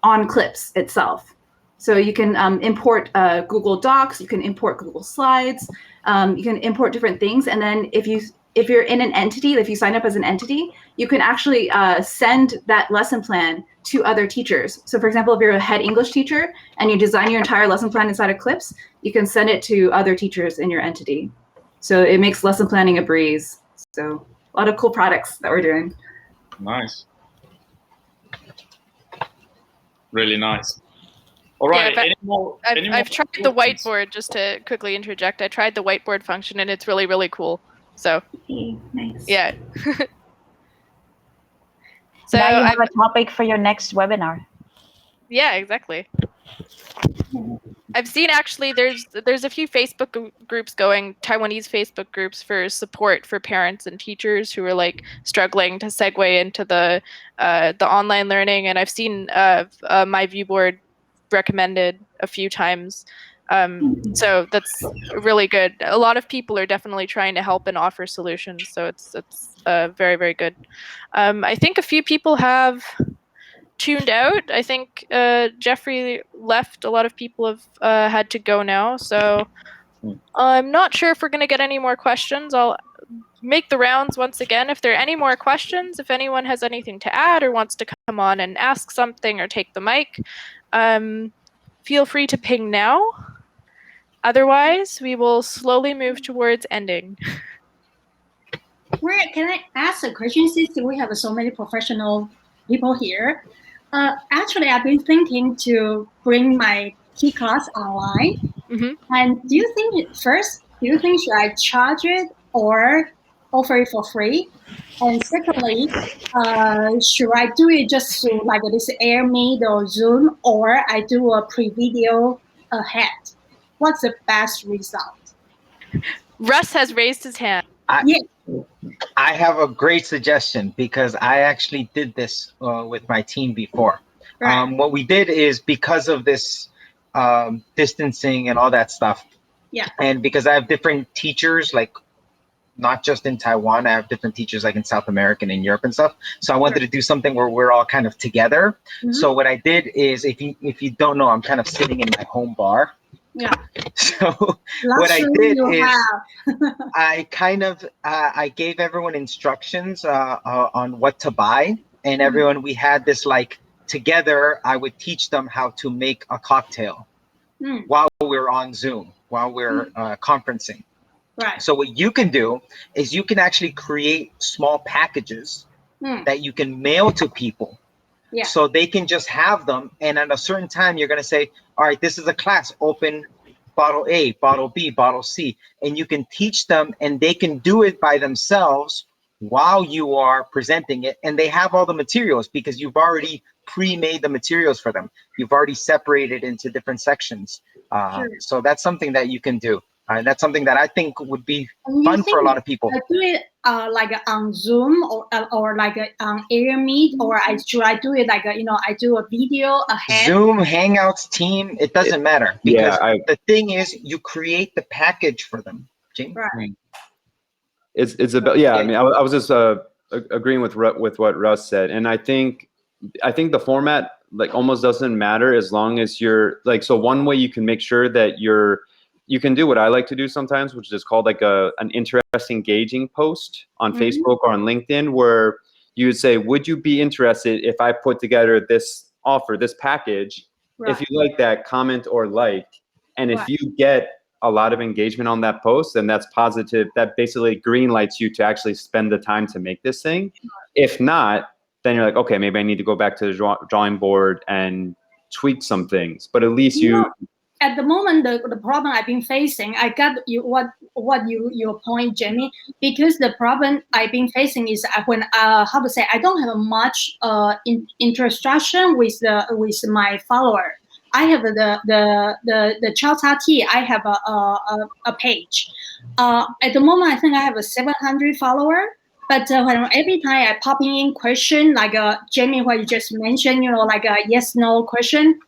on Clips itself. So you can import Google Docs, you can import Google Slides, you can import different things. And then if you're in an entity, if you sign up as an entity, you can actually send that lesson plan to other teachers. So for example, if you're a head English teacher and you design your entire lesson plan inside of Clips, you can send it to other teachers in your entity. So it makes lesson planning a breeze. So a lot of cool products that we're doing. Nice. Really nice. All right. Yeah, I've tried the whiteboard, just to quickly interject. I tried the whiteboard function, and it's really, really cool. So, nice. Yeah. So now you have a topic for your next webinar. Yeah, exactly. I've seen actually there's a few Facebook groups going, Taiwanese Facebook groups for support for parents and teachers who are like struggling to segue into the online learning, and I've seen My Viewboard recommended a few times. So that's really good. A lot of people are definitely trying to help and offer solutions, so it's very, very good. I think a few people have tuned out. I think Jeffrey left. A lot of people have had to go now, so I'm not sure if we're going to get any more questions. I'll make the rounds once again. If there are any more questions, if anyone has anything to add or wants to come on and ask something or take the mic, feel free to ping now. Otherwise, we will slowly move towards ending. Can I ask a question, since we have so many professional people here? Actually, I've been thinking to bring my key class online. And do you think should I charge it or offer it for free? And secondly, should I do it just through like this Airmeet or Zoom, or I do a pre-video ahead? What's the best result? Russ has raised his hand. I have a great suggestion because I actually did this with my team before. Right. What we did is because of this distancing and all that stuff, Yeah. and because I have different teachers, like not just in Taiwan, I have different teachers like in South America and in Europe and stuff. So I wanted to do something where we're all kind of together. Mhm. So what I did is, if you don't know, I'm kind of sitting in my home bar. Yeah. So what I Luxury did you is have. I kind of I gave everyone instructions on what to buy, and everyone, we had this like together. I would teach them how to make a cocktail Mm. while we're on Zoom, while we're conferencing. Right. So what you can do is you can actually create small packages Mm. that you can mail to people. Yeah. So they can just have them, and at a certain time you're going to say, all right, this is a class, open bottle A, bottle B, bottle C, and you can teach them, and they can do it by themselves while you are presenting it, and they have all the materials because you've already pre-made the materials for them. You've already separated into different sections. Sure. So that's something that you can do. That's something that I think would be And you fun for a think lot of people. I do it like on Zoom or like on Airmeet, or should I do it like I do a video ahead? Zoom, Hangouts, Team, it doesn't matter, because the thing is you create the package for them. Jamie? Right. It's about, yeah. I mean, I was just agreeing with what Russ said, and I think the format like almost doesn't matter as long as you're like. So one way you can make sure that you can do what I like to do sometimes, which is called like an interesting, engaging post on Facebook or on LinkedIn, where you would say, would you be interested if I put together this offer, this package? Right. If you like that, comment or like. And if Right. you get a lot of engagement on that post, then that's positive. That basically green lights you to actually spend the time to make this thing. If not, then you're like, okay, maybe I need to go back to the drawing board and tweak some things. But at least At the moment, the problem I've been facing, I got you your point, Jamie, because the problem I've been facing is when how to say, I don't have much interaction with my follower. I have the Chao Tea. I have a page. At the moment, I think I have a 700 follower. But when every time I pop in question like Jamie, what you just mentioned, like a yes no question,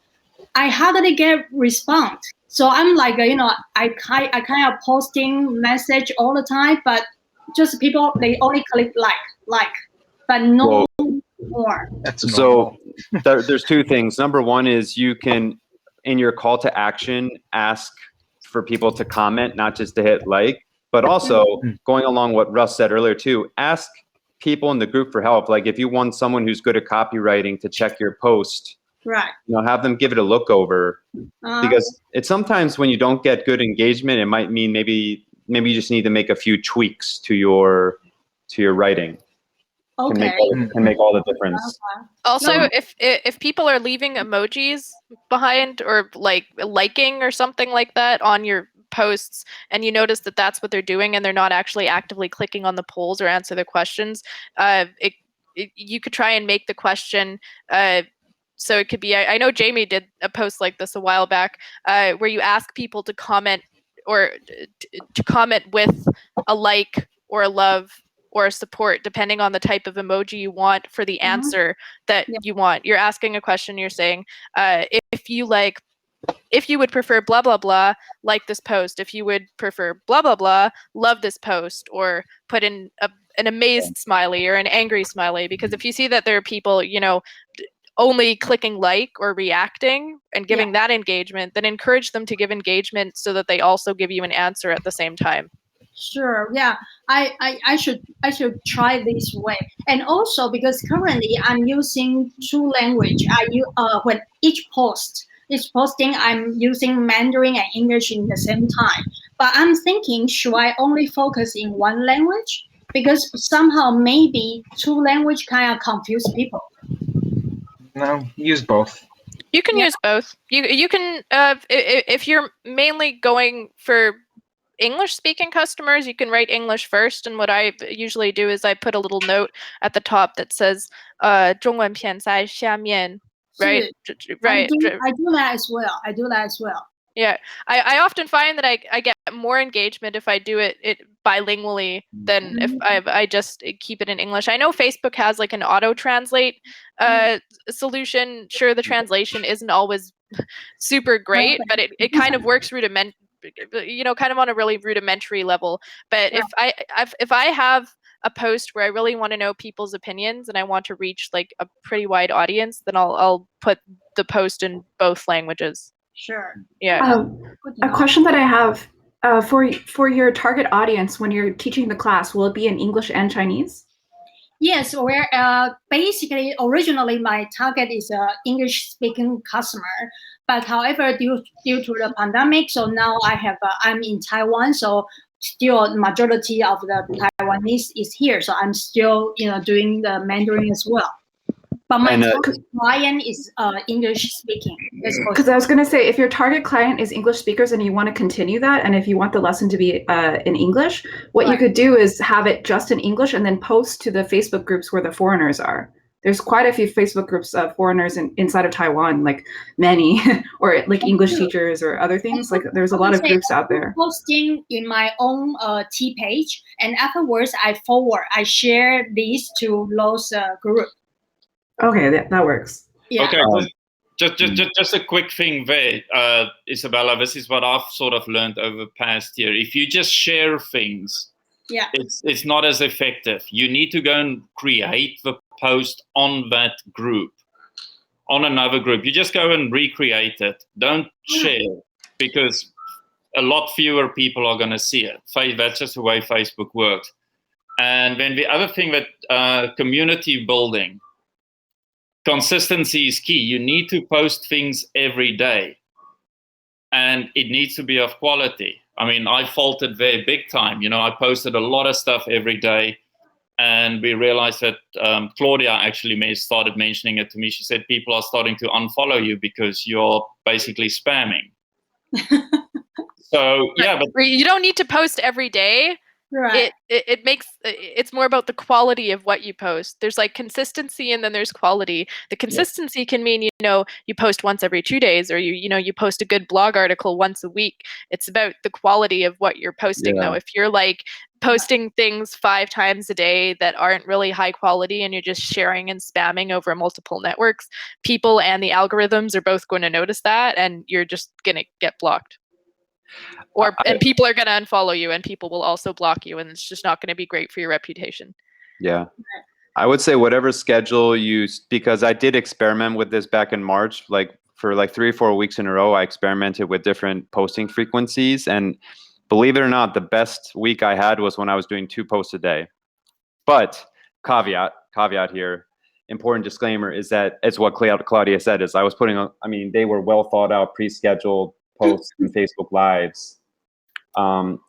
I hardly get response. So I'm like, I kind of posting message all the time, but just people, they only click like, but no more. That's normal. So there's two things. Number one is you can, in your call to action, ask for people to comment, not just to hit like, but also going along what Russ said earlier too, ask people in the group for help. Like if you want someone who's good at copywriting to check your post, Right. have them give it a look over, because it's sometimes when you don't get good engagement, it might mean maybe you just need to make a few tweaks to your writing. Okay. Can make all the difference. Also, if people are leaving emojis behind or like liking or something like that on your posts, and you notice that that's what they're doing, and they're not actually actively clicking on the polls or answer the questions, you could try and make the question. So it could be, I know Jamie did a post like this a while back, where you ask people to comment or to comment with a like or a love or a support, depending on the type of emoji you want for the answer that you want. You're asking a question, you're saying, if you would prefer blah, blah, blah, like this post. If you would prefer blah, blah, blah, love this post, or put in an amazed smiley or an angry smiley. Because if you see that there are people, only clicking like or reacting and giving that engagement, then encourage them to give engagement so that they also give you an answer at the same time. Sure. Yeah. I should try this way. And also because currently I'm using two language. When each posting I'm using Mandarin and English in the same time. But I'm thinking, should I only focus in one language? Because somehow maybe two language kind of confuse people. No, use both. You can use both. You can if you're mainly going for English-speaking customers, you can write English first. And what I usually do is I put a little note at the top that says 中文片在下面, right? Right. I do that as well. Yeah, I often find that I get more engagement if I do it bilingually than if I just keep it in English. I know Facebook has like an auto translate solution. Sure, the translation isn't always super great, but it kind of works kind of on a really rudimentary level. But if I have a post where I really want to know people's opinions and I want to reach like a pretty wide audience, then I'll put the post in both languages. Sure. Yeah. A question that I have for your target audience when you're teaching the class, will it be in English and Chinese? Yes, basically originally my target is a English-speaking customer, but however due to the pandemic, so now I'm in Taiwan, so still majority of the Taiwanese is here, so I'm still doing the Mandarin as well. But my target client is English speaking. Because I was going to say, if your target client is English speakers and you want to continue that, and if you want the lesson to be in English, what you could do is have it just in English and then post to the Facebook groups where the foreigners are. There's quite a few Facebook groups of foreigners inside of Taiwan, like many, or like English teachers or other things. Like there's a lot of groups out there. Posting in my own T page, and afterwards I share these to those groups. Okay, that works. Yeah. Okay, just a quick thing there, Isabella. This is what I've sort of learned over the past year. If you just share things, it's not as effective. You need to go and create the post on that group, on another group. You just go and recreate it. Don't share, because a lot fewer people are going to see it. That's just the way Facebook works. And then the other thing that community building. Consistency is key. You need to post things every day, and it needs to be of quality. I mean, I faltered there big time. I posted a lot of stuff every day, and we realized that Claudia actually started mentioning it to me. She said people are starting to unfollow you because you're basically spamming. So yeah, but you don't need to post every day. Right. It's more about the quality of what you post. There's like consistency and then there's quality. The consistency can mean you post once every 2 days, or you post a good blog article once a week. It's about the quality of what you're posting though. If you're like posting things 5 times a day that aren't really high quality and you're just sharing and spamming over multiple networks, people and the algorithms are both going to notice that, and you're just going to get blocked. And people are going to unfollow you, and people will also block you, and it's just not going to be great for your reputation. Yeah. I would say whatever schedule because I did experiment with this back in March, like for like 3 or 4 weeks in a row, I experimented with different posting frequencies. And believe it or not, the best week I had was when I was doing 2 posts a day. But caveat here, important disclaimer is that it's what Claudia said is I was they were well thought out, pre-scheduled posts and Facebook Lives.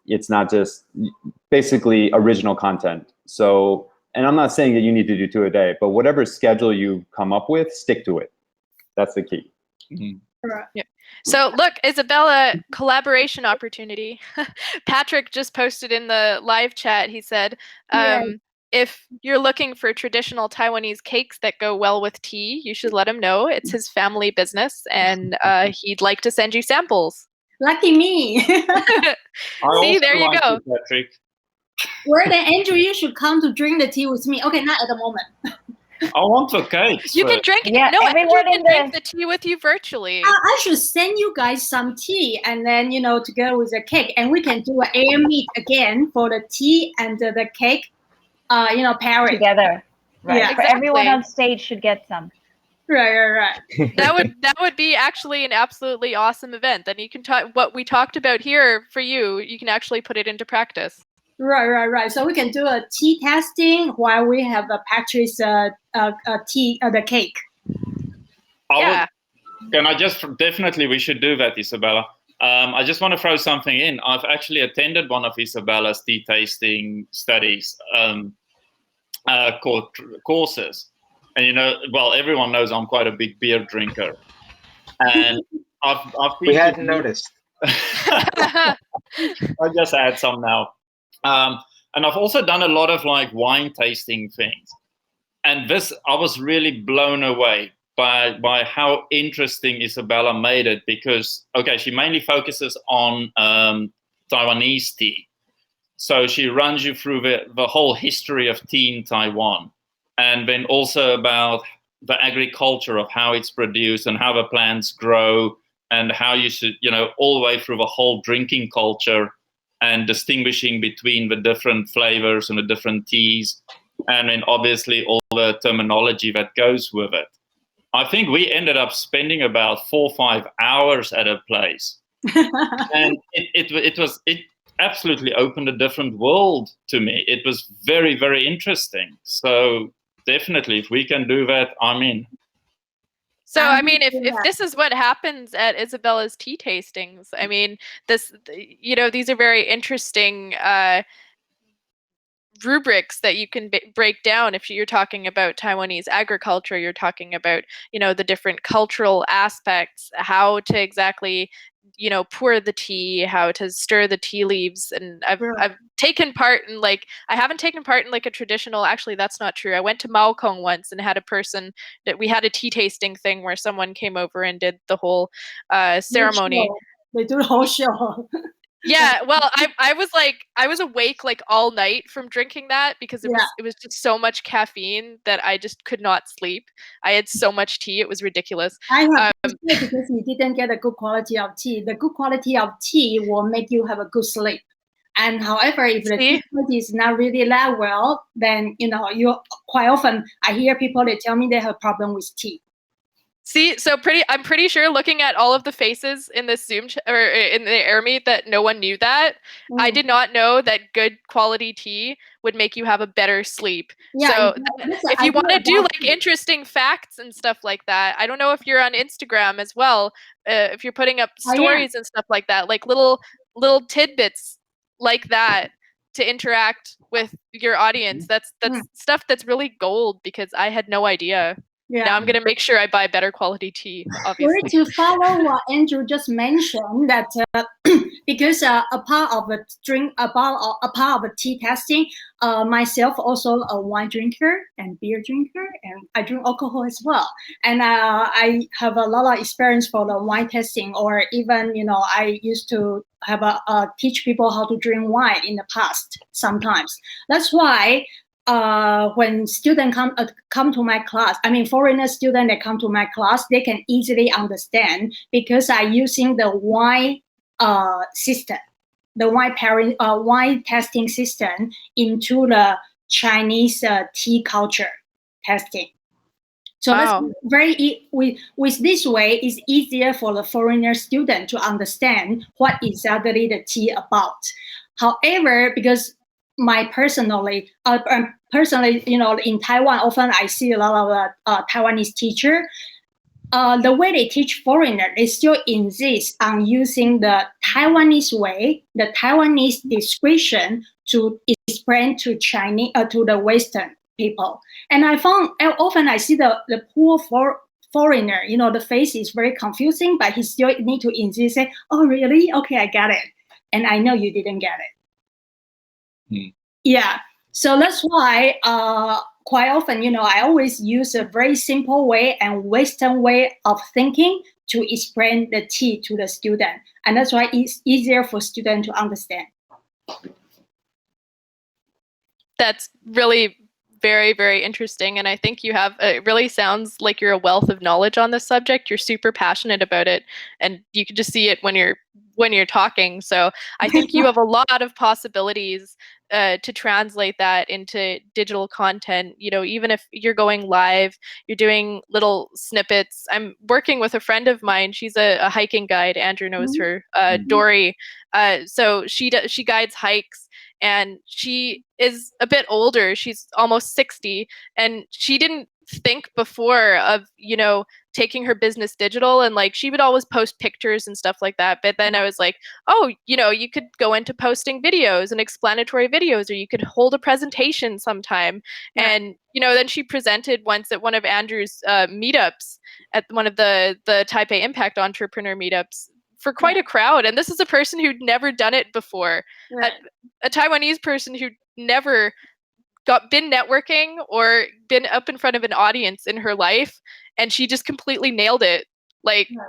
It's not just basically original content. So, and I'm not saying that you need to do 2 a day, but whatever schedule you come up with, stick to it. That's the key. Right. Yeah. So look, Isabella, collaboration opportunity. Patrick just posted in the live chat. He said, if you're looking for traditional Taiwanese cakes that go well with tea, you should let him know. It's his family business, and he'd like to send you samples. Lucky me. See, there you go. Patrick. Well, then, Andrew, you should come to drink the tea with me. Okay, not at the moment. I want the cakes. You can drink. Yeah, no, Andrew can drink the the tea with you virtually. I should send you guys some tea, and then together with the cake, and we can do an Airmeet again for the tea and the cake. Pairing together. Right. Yeah, exactly. Everyone on stage should get some. Right. That would be actually an absolutely awesome event. Then you can talk what we talked about here for you. You can actually put it into practice. Right. So we can do a tea testing while we have Patrick's tea, the cake. Definitely we should do that, Isabella. I just want to throw something in. I've actually attended one of Isabella's tea tasting studies courses. And everyone knows I'm quite a big beer drinker. And we hadn't noticed. I just add some now. And I've also done a lot of like wine tasting things. And this, I was really blown away by how interesting Isabella made it, because, she mainly focuses on Taiwanese tea. So she runs you through the whole history of tea in Taiwan, and then also about the agriculture of how it's produced and how the plants grow, and how you should, all the way through the whole drinking culture and distinguishing between the different flavors and the different teas, and then obviously all the terminology that goes with it. I think we ended up spending about 4 or 5 hours at a place, and it absolutely opened a different world to me. It was very, very interesting. So definitely, if we can do that, I'm in. So, I mean, if this is what happens at Isabella's tea tastings, I mean, these are very interesting rubrics that you can break down. If you're talking about Taiwanese agriculture, you're talking about, the different cultural aspects, how to exactly, pour the tea, how to stir the tea leaves. And I've taken part in, I haven't taken part in a traditional, actually, that's not true. I went to Maokong once and had a person that we had a tea tasting thing where someone came over and did the whole ceremony. They do the whole show. Yeah, well, I was awake all night from drinking that because it was just so much caffeine that I just could not sleep. I had so much tea, it was ridiculous. I have to say, because you didn't get a good quality of tea. The good quality of tea will make you have a good sleep. And however, if the tea quality is not really that well, then you quite often I hear people, they tell me they have a problem with tea. See, so I'm pretty sure looking at all of the faces in this Zoom or in the Airmeet that no one knew that. I did not know that good quality tea would make you have a better sleep. Yeah, so if you want to do interesting facts and stuff like that, I don't know if you're on Instagram as well, if you're putting up stories and stuff like that, little tidbits like that to interact with your audience. That's stuff that's really gold, because I had no idea. Yeah. Now I'm going to make sure I buy better quality tea, obviously. To follow what Andrew just mentioned, that because a part of the tea testing, myself also a wine drinker and beer drinker, and I drink alcohol as well. And I have a lot of experience for the wine testing, or even I used to have teach people how to drink wine in the past sometimes. That's why. When students come to my class, I mean foreigner students that come to my class, they can easily understand because I'm using the wine system, the wine testing system into the Chinese tea culture testing. So that's with this way, it's easier for the foreigner student to understand what exactly the tea about. However, because personally, in Taiwan, often I see a lot of Taiwanese teacher. The way they teach foreigner, they still insist on using the Taiwanese way, the Taiwanese description to explain to Chinese, to the Western people. And I found often I see the poor foreigner, the face is very confusing, but he still need to insist, say, "Oh, really? Okay, I got it." And I know you didn't get it. Yeah, so that's why quite often, I always use a very simple way and Western way of thinking to explain the tea to the student. And that's why it's easier for students to understand. That's really very, very interesting. And I think you have, it really sounds like you're a wealth of knowledge on this subject. You're super passionate about it. And you can just see it when you're talking. So I think you have a lot of possibilities to translate that into digital content. Even if you're going live, you're doing little snippets. I'm working with a friend of mine. She's a hiking guide. Andrew knows her, Dory. So she guides hikes, and she is a bit older. She's almost 60, and she didn't think before of taking her business digital, and she would always post pictures and stuff like that. But then I was like, oh, you could go into posting videos and explanatory videos, or you could hold a presentation sometime. And then she presented once at one of Andrew's meetups, at one of the Taipei Impact Entrepreneur meetups, for quite a crowd. And this is a person who'd never done it before, a Taiwanese person who'd never been networking or been up in front of an audience in her life, and she just completely nailed it.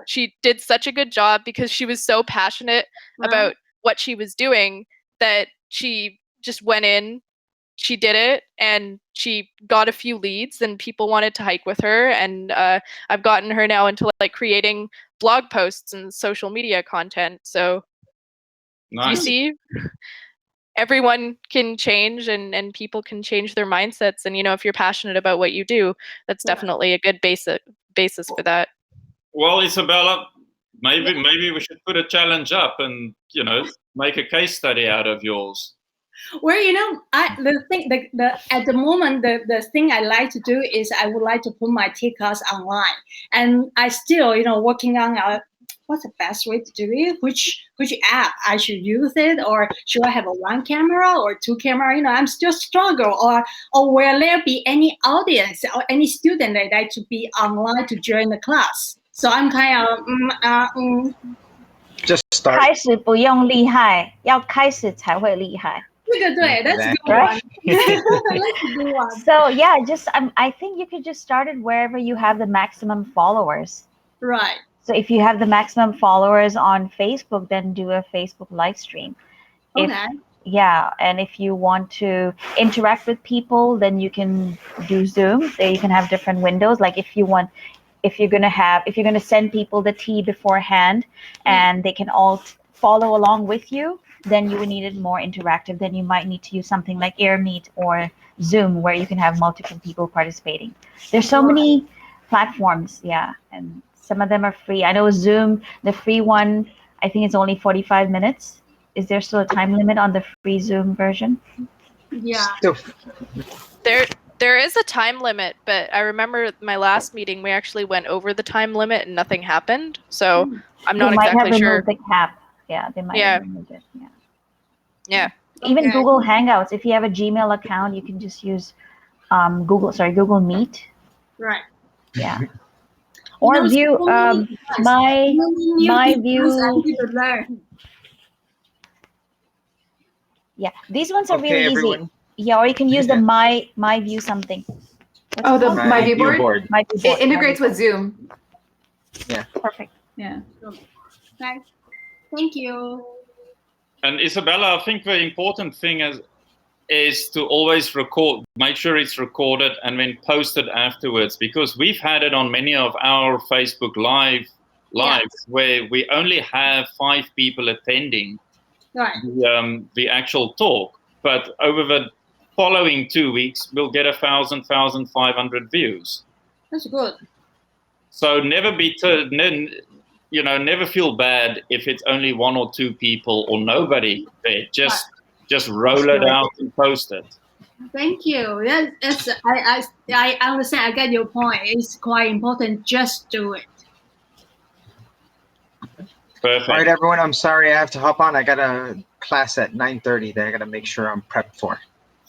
She did such a good job because she was so passionate about what she was doing that she just went in, she did it, and she got a few leads, and people wanted to hike with her. And I've gotten her now into like creating blog posts and social media content. So Nice. you see, everyone can change, and people can change their mindsets. And if you're passionate about what you do, that's definitely a good basis for that. Well, Isabella, maybe we should put a challenge up and make a case study out of yours. Well, the thing, at the moment, the thing I like to do is I would like to put my TCAS online, and I still, working on what's the best way to do it, which app I should use it, or should I have a one camera or two camera? I'm still struggle, or will there be any audience or any student that like to be online to join the class? So I'm kind of Just start. 开始不用厉害，要开始才会厉害。对，that's a good Right? one. That's a good one. So yeah, I think you could just start it wherever you have the maximum followers. Right. So if you have the maximum followers on Facebook, then do a Facebook live stream. Okay. And if you want to interact with people, then you can do Zoom. There you can have different windows. Like if you're gonna send people the tea beforehand, and they can all follow along with you, then you would need it more interactive. Then you might need to use something like Airmeet or Zoom, where you can have multiple people participating. There's so many platforms, and some of them are free. I know Zoom, the free one, I think it's only 45 minutes. Is there still a time limit on the free Zoom version? Yeah. There is a time limit, but I remember my last meeting, we actually went over the time limit and nothing happened. So I'm not exactly They might have sure. removed the cap. Yeah, they might have removed it. Yeah. Even Google Hangouts, if you have a Gmail account, you can just use Google Meet. Right. Yeah. Or view my view. Yeah, these ones are really everyone. easy. Yeah, or you can use the my view something. Oh, the my viewboard. My viewboard. It integrates with Zoom. Yeah. Perfect. Yeah. Okay. Thank you. And Isabella, I think the important thing is to always record, make sure it's recorded and then posted afterwards, because we've had it on many of our Facebook lives where we only have 5 people attending the actual talk, but over the following 2 weeks we'll get 1,500 views. That's good. So never never feel bad if it's only 1 or 2 people or nobody there. Just roll it out and post it. Thank you. That's I understand. I get your point. It's quite important. Just do it. Perfect. All right, everyone. I'm sorry I have to hop on. I got a class at 9:30 that I got to make sure I'm prepped for.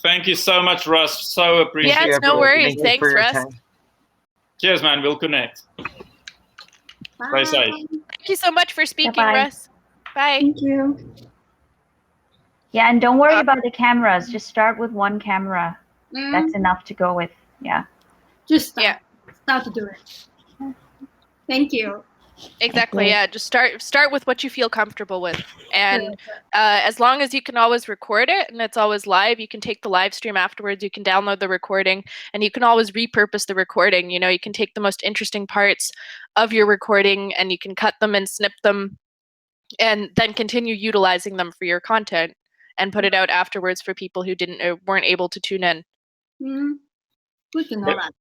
Thank you so much, Russ. So appreciate it. Yeah, it's no worries. Thanks, Russ. Cheers, man. We'll connect. Stay safe. Thank you so much for speaking, Bye-bye. Russ. Bye. Thank you. Yeah, and don't worry about the cameras. Just start with one camera. That's enough to go with. Yeah. Just start to do it. Thank you. Exactly. Yeah. Just start with what you feel comfortable with, and as long as you can always record it and it's always live, you can take the live stream afterwards. You can download the recording, and you can always repurpose the recording. You can take the most interesting parts of your recording and you can cut them and snip them, and then continue utilizing them for your content and put it out afterwards for people who weren't able to tune in. Good to know that.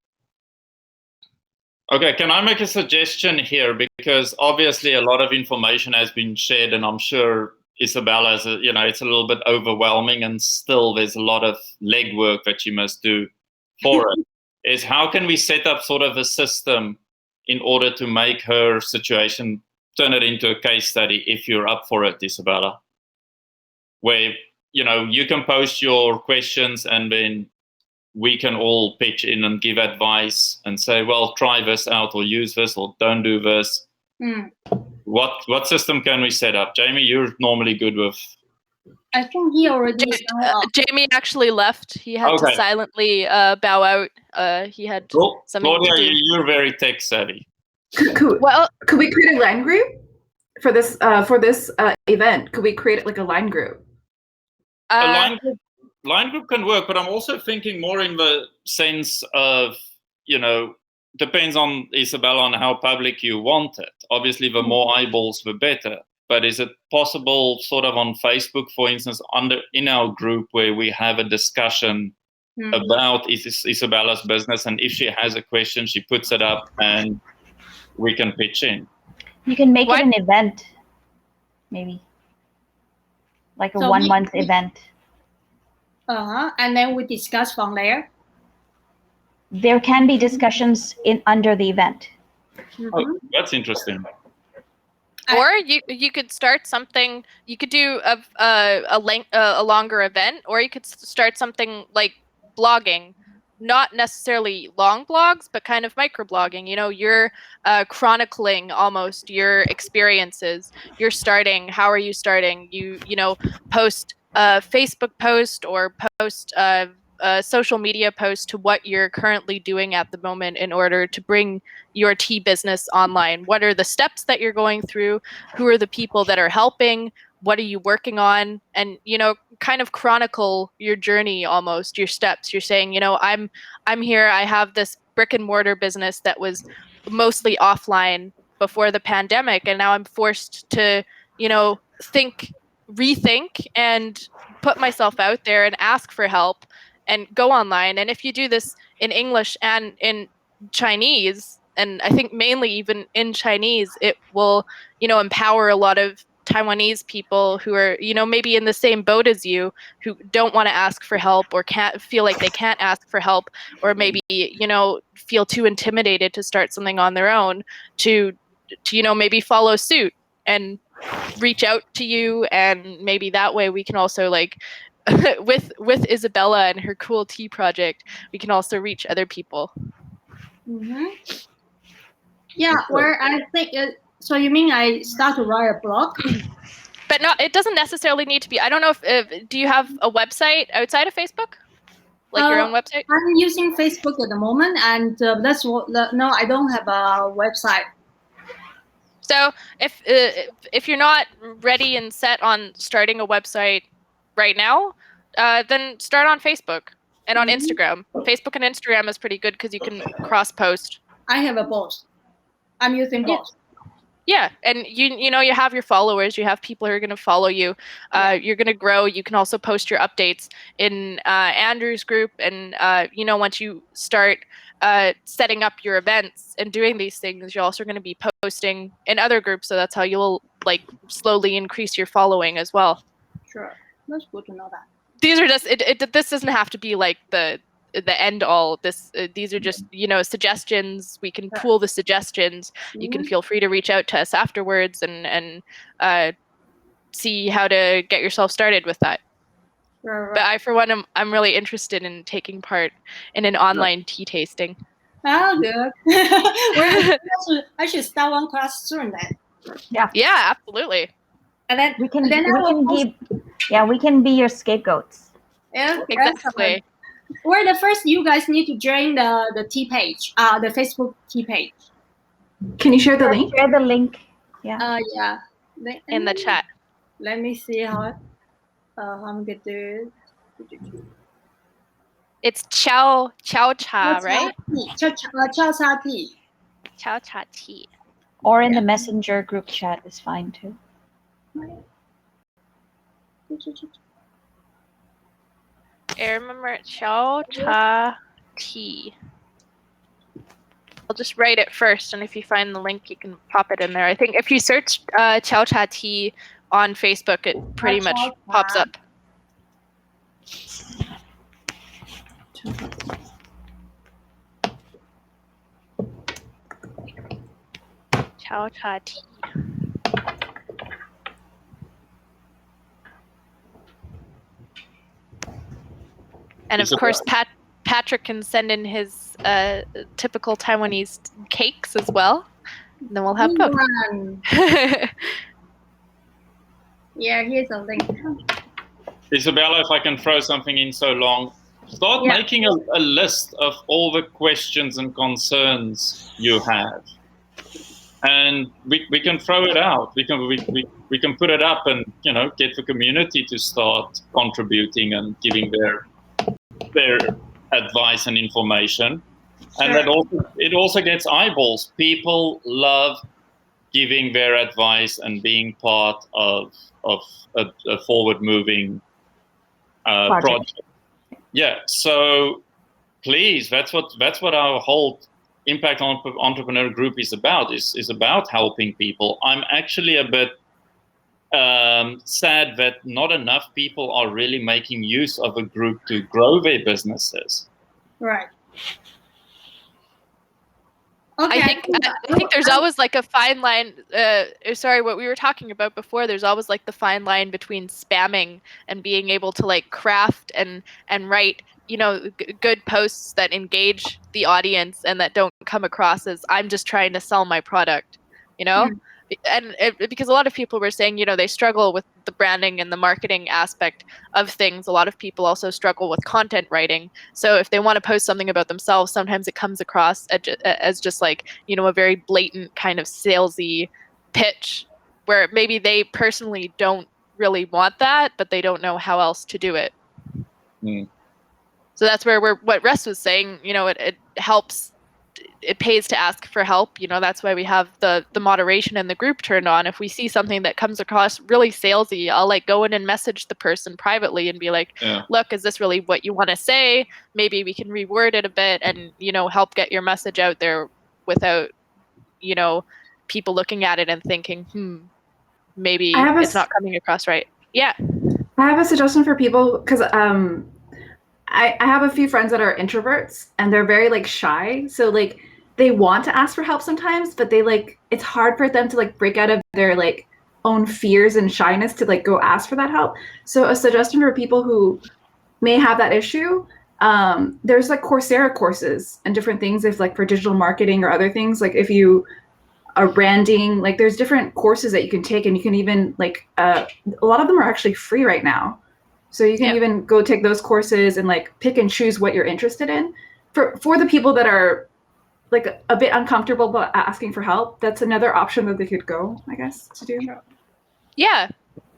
Okay, can I make a suggestion here? Because obviously a lot of information has been shared, and I'm sure Isabella, it's a little bit overwhelming, and still there's a lot of legwork that you must do for it. Is how can we set up sort of a system in order to make her situation, turn it into a case study, if you're up for it, Isabella? Where, you can post your questions and then we can all pitch in and give advice and say, well, try this out or use this or don't do this. What system can we set up? Jamie, you're normally good with. I think he already Jamie actually left. He had to silently bow out. He had something Claudia, to do. you're very tech savvy. Could we create a line group for this event? Could we create like a line group? A line group? line group can work, but I'm also thinking more in the sense of, depends on, Isabella, on how public you want it. Obviously, the more eyeballs, the better. But is it possible sort of on Facebook, for instance, in our group where we have a discussion about Isabella's business, and if she has a question, she puts it up and we can pitch in? You can make it an event, maybe. Like a 1 month event. And then we discuss from there. There can be discussions under the event. Oh, that's interesting. Or you could start something. You could do a longer event, or you could start something like blogging. Not necessarily long blogs, but kind of microblogging. You're chronicling almost your experiences. You're starting. How are you starting? You post a Facebook post or post a social media post to what you're currently doing at the moment in order to bring your tea business online. What are the steps that you're going through? Who are the people that are helping? What are you working on? And kind of chronicle your journey, almost your steps. You're saying, I'm here. I have this brick and mortar business that was mostly offline before the pandemic, and now I'm forced to rethink and put myself out there and ask for help and go online. And if you do this in English and in Chinese, and I think mainly even in Chinese, it will empower a lot of Taiwanese people who are, maybe in the same boat as you, who don't want to ask for help or can't feel like they can't ask for help, or maybe, feel too intimidated to start something on their own, to maybe follow suit and reach out to you. And maybe that way we can also with Isabella and her cool tea project, we can also reach other people. Yeah, where I think so you mean I start to write a blog? But no, it doesn't necessarily need to be. I don't know if do you have a website outside of Facebook? Like your own website? I'm using Facebook at the moment, and that's what. No, I don't have a website. So if you're not ready and set on starting a website right now, then start on Facebook and on Instagram. Facebook and Instagram is pretty good because you can cross post. I have a both. I'm using both. Yeah, and you have your followers, you have people who are going to follow you. You're going to grow. You can also post your updates in Andrew's group, and once you start setting up your events and doing these things, you're also going to be posting in other groups. So that's how you'll slowly increase your following as well. Sure, that's good to know that. These are just this doesn't have to be like the end all. These are just suggestions. We can pool the suggestions. You can feel free to reach out to us afterwards and see how to get yourself started with that. Right. But I, for one, I'm really interested in taking part in an online tea tasting. Oh, good. I should start one class soon then. Yeah, absolutely. And then we can be your scapegoats. Yeah, exactly. Or the first, you guys need to join the tea page, the Facebook tea page. Can you share the link? Share the link. Yeah. Yeah. In the chat. Let me see how I'm gonna do it. It's Chao Cha, right? Chao Cha tea. Chao Cha tea. Or in the messenger group chat is fine too. I remember Chao Cha tea. I'll just write it first, and if you find the link, you can pop it in there. I think if you search Chao Cha tea on Facebook, it pretty much pops up. Chao Cha tea. And of course, Patrick can send in his typical Taiwanese cakes as well. And then we'll have both. Yeah, here's a link. Isabella, if I can throw something in so long, start making a list of all the questions and concerns you have. and we can throw it out. We can put it up and get the community to start contributing and giving their advice and information. Sure. And it also gets eyeballs. People love giving their advice and being part of a forward-moving project. Yeah. So please, that's what our whole Impact Entrepreneur Group is about. Is about helping people. I'm actually a bit sad that not enough people are really making use of a group to grow their businesses. Right. Okay. I think there's always like a fine line. Sorry, what we were talking about before. There's always like the fine line between spamming and being able to like craft and write, good posts that engage the audience and that don't come across as I'm just trying to sell my product. And because a lot of people were saying, they struggle with the branding and the marketing aspect of things. A lot of people also struggle with content writing. So if they want to post something about themselves, sometimes it comes across as just like, a very blatant kind of salesy pitch where maybe they personally don't really want that, but they don't know how else to do it. Mm. So that's where what Russ was saying, it helps. It pays to ask for help. That's why we have the moderation and the group turned on. If we see something that comes across really salesy, I'll like go in and message the person privately and be like, look, is this really what you want to say? Maybe we can reword it a bit and, help get your message out there without, people looking at it and thinking, maybe it's not coming across right. Yeah. I have a suggestion for people because I have a few friends that are introverts and they're very like shy. So like they want to ask for help sometimes, but it's hard for them to like break out of their like own fears and shyness to like go ask for that help. So a suggestion for people who may have that issue, there's like Coursera courses and different things if like for digital marketing or other things, like if you are branding, like there's different courses that you can take and you can even like, a lot of them are actually free right now. So you can even go take those courses and like pick and choose what you're interested in. For the people that are like a bit uncomfortable about asking for help, that's another option that they could go, I guess, to do. Yeah,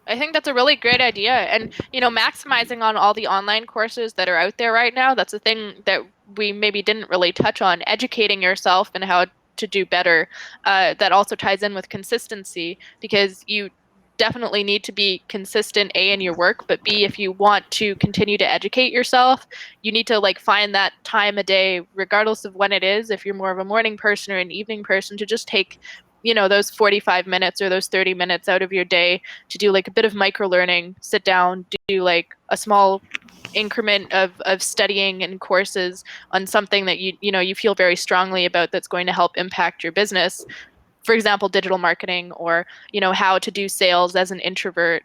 I think that's a really great idea. And, maximizing on all the online courses that are out there right now, that's a thing that we maybe didn't really touch on. Educating yourself and how to do better. That also ties in with consistency because you definitely need to be consistent, A, in your work, but B, if you want to continue to educate yourself, you need to like find that time a day, regardless of when it is. If you're more of a morning person or an evening person, to just take, those 45 minutes or those 30 minutes out of your day to do like a bit of micro learning, sit down, do like a small increment of studying and courses on something that you feel very strongly about that's going to help impact your business. For example, digital marketing or, how to do sales as an introvert,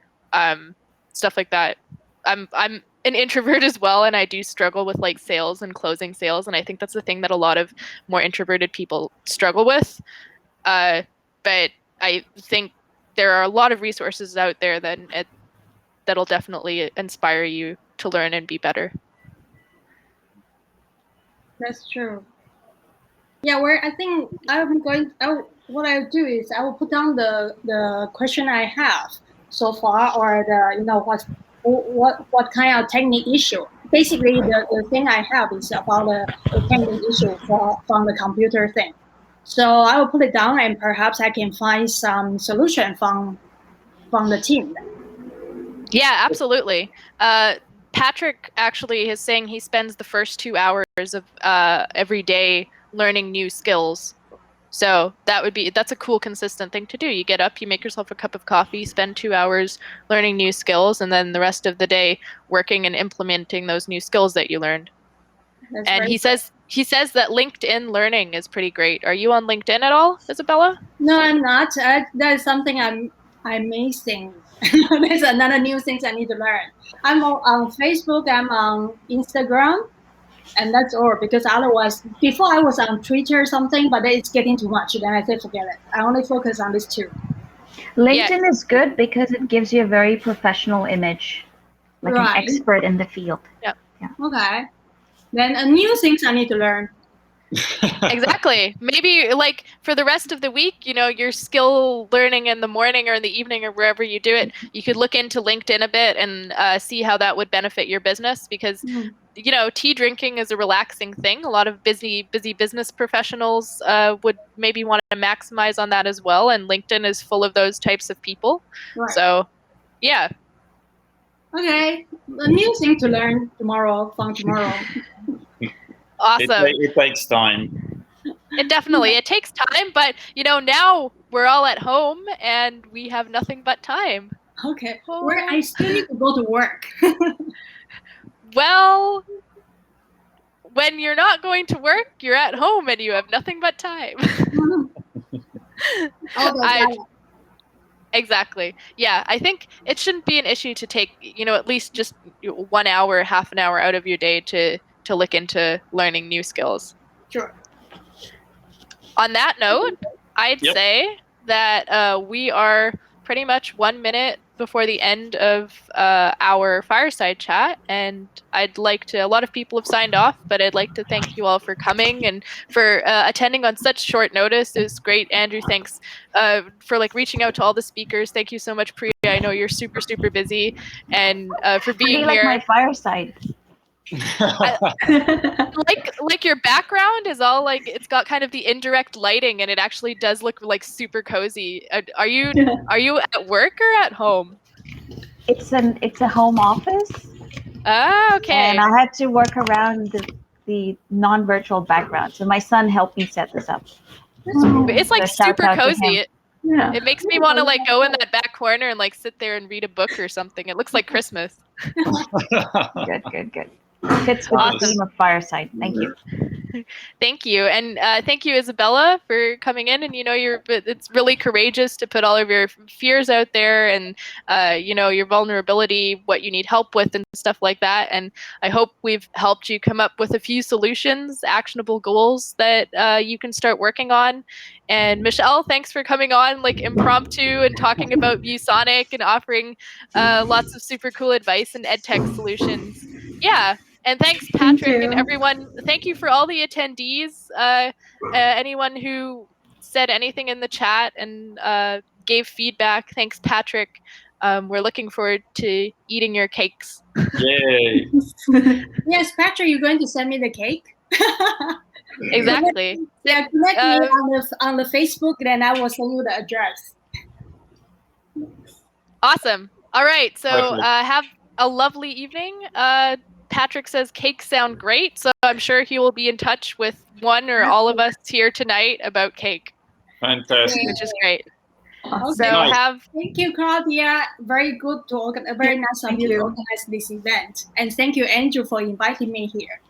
stuff like that. I'm an introvert as well, and I do struggle with like sales and closing sales. And I think that's the thing that a lot of more introverted people struggle with. But I think there are a lot of resources out there that'll definitely inspire you to learn and be better. That's true. Yeah, I think what I'll do is I will put down the question I have so far, or what kind of technique issue. Basically, the thing I have is about the technique issue from the computer thing. So I will put it down, and perhaps I can find some solution from the team. Yeah, absolutely. Patrick actually is saying he spends the first 2 hours of every day learning new skills. So that's a cool, consistent thing to do. You get up, you make yourself a cup of coffee, spend 2 hours learning new skills, and then the rest of the day working and implementing those new skills that you learned. That's and he says that LinkedIn learning is pretty great. Are you on LinkedIn at all, Isabella? No, I'm not. That's something I'm missing. There's another new things I need to learn. I'm on Facebook, I'm on Instagram, and that's all. Because otherwise, before I was on Twitter or something, but it's getting too much. Then I said, forget it. I only focus on these two. LinkedIn is good because it gives you a very professional image, like an expert in the field. Yep. Yeah. Okay. Then new things I need to learn. Exactly. Maybe like for the rest of the week, your skill learning in the morning or in the evening or wherever you do it, you could look into LinkedIn a bit and see how that would benefit your business because, tea drinking is a relaxing thing. A lot of busy business professionals would maybe want to maximize on that as well. And LinkedIn is full of those types of people. Right. So, yeah. Okay. A new thing to learn tomorrow, from tomorrow. Awesome. It takes time. It takes time, but now we're all at home and we have nothing but time. Okay. Where I still need to go to work. Well, when you're not going to work, you're at home and you have nothing but time. Exactly. Yeah, I think it shouldn't be an issue to take, at least just 1 hour, half an hour out of your day to look into learning new skills. Sure. On that note, I'd say that we are pretty much 1 minute before the end of our fireside chat, and a lot of people have signed off, but I'd like to thank you all for coming and for attending on such short notice. It was great. Andrew, thanks for reaching out to all the speakers. Thank you so much, Priya. I know you're super, super busy, and for being like here. My fireside. Like your background is all it's got kind of the indirect lighting and it actually does look super cozy. Are you at work or at home? It's a home office. Oh, okay. And I had to work around the non-virtual background. So my son helped me set this up. It's super cozy. It makes me want to go in that back corner and sit there and read a book or something. It looks like Christmas. Good. Fits with the theme of fireside. Thank you. Thank you. And thank you, Isabella, for coming in. And, it's really courageous to put all of your fears out there and, your vulnerability, what you need help with and stuff like that. And I hope we've helped you come up with a few solutions, actionable goals that you can start working on. And Michelle, thanks for coming on impromptu and talking about ViewSonic and offering lots of super cool advice and edtech solutions. Yeah. And thanks, Patrick, and everyone. Thank you for all the attendees. Anyone who said anything in the chat and gave feedback. Thanks, Patrick. We're looking forward to eating your cakes. Yay. Yes, Patrick, you're going to send me the cake? Exactly. Connect me on the Facebook, then I will send you the address. Awesome. All right. So have a lovely evening. Patrick says cakes sound great, so I'm sure he will be in touch with one or all of us here tonight about cake. Fantastic. Which is great. Okay. So thank you, Claudia. Very good to organize. Very nice of you to organize this event, and thank you, Andrew, for inviting me here.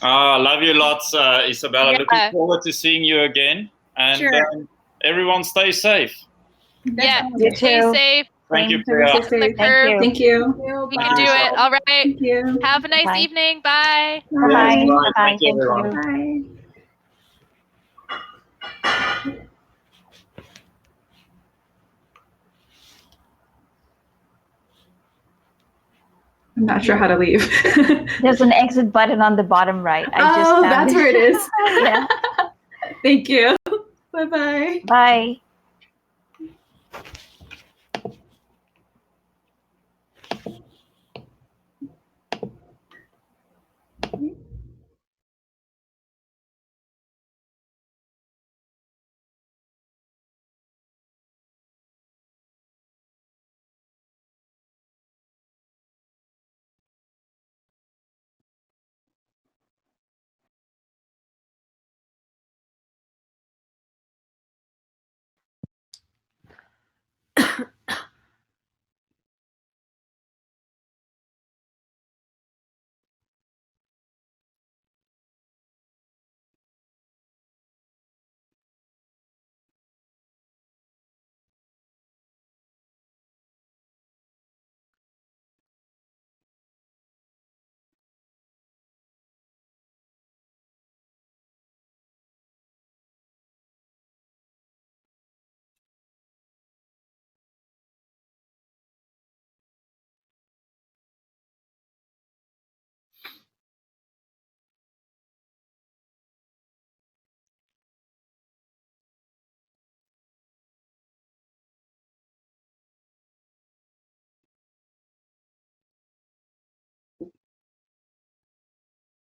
Love you lots, Isabella. Looking forward to seeing you again. And everyone, stay safe. Stay safe. Thank you, Priya. Thank you. We can do it. All right. Thank you. Have a nice evening. Bye. Bye. Thank you, everyone. Bye. I'm not sure how to leave. There's an exit button on the bottom right. I just found that's where it is. Yeah. Thank you. Bye-bye. Bye.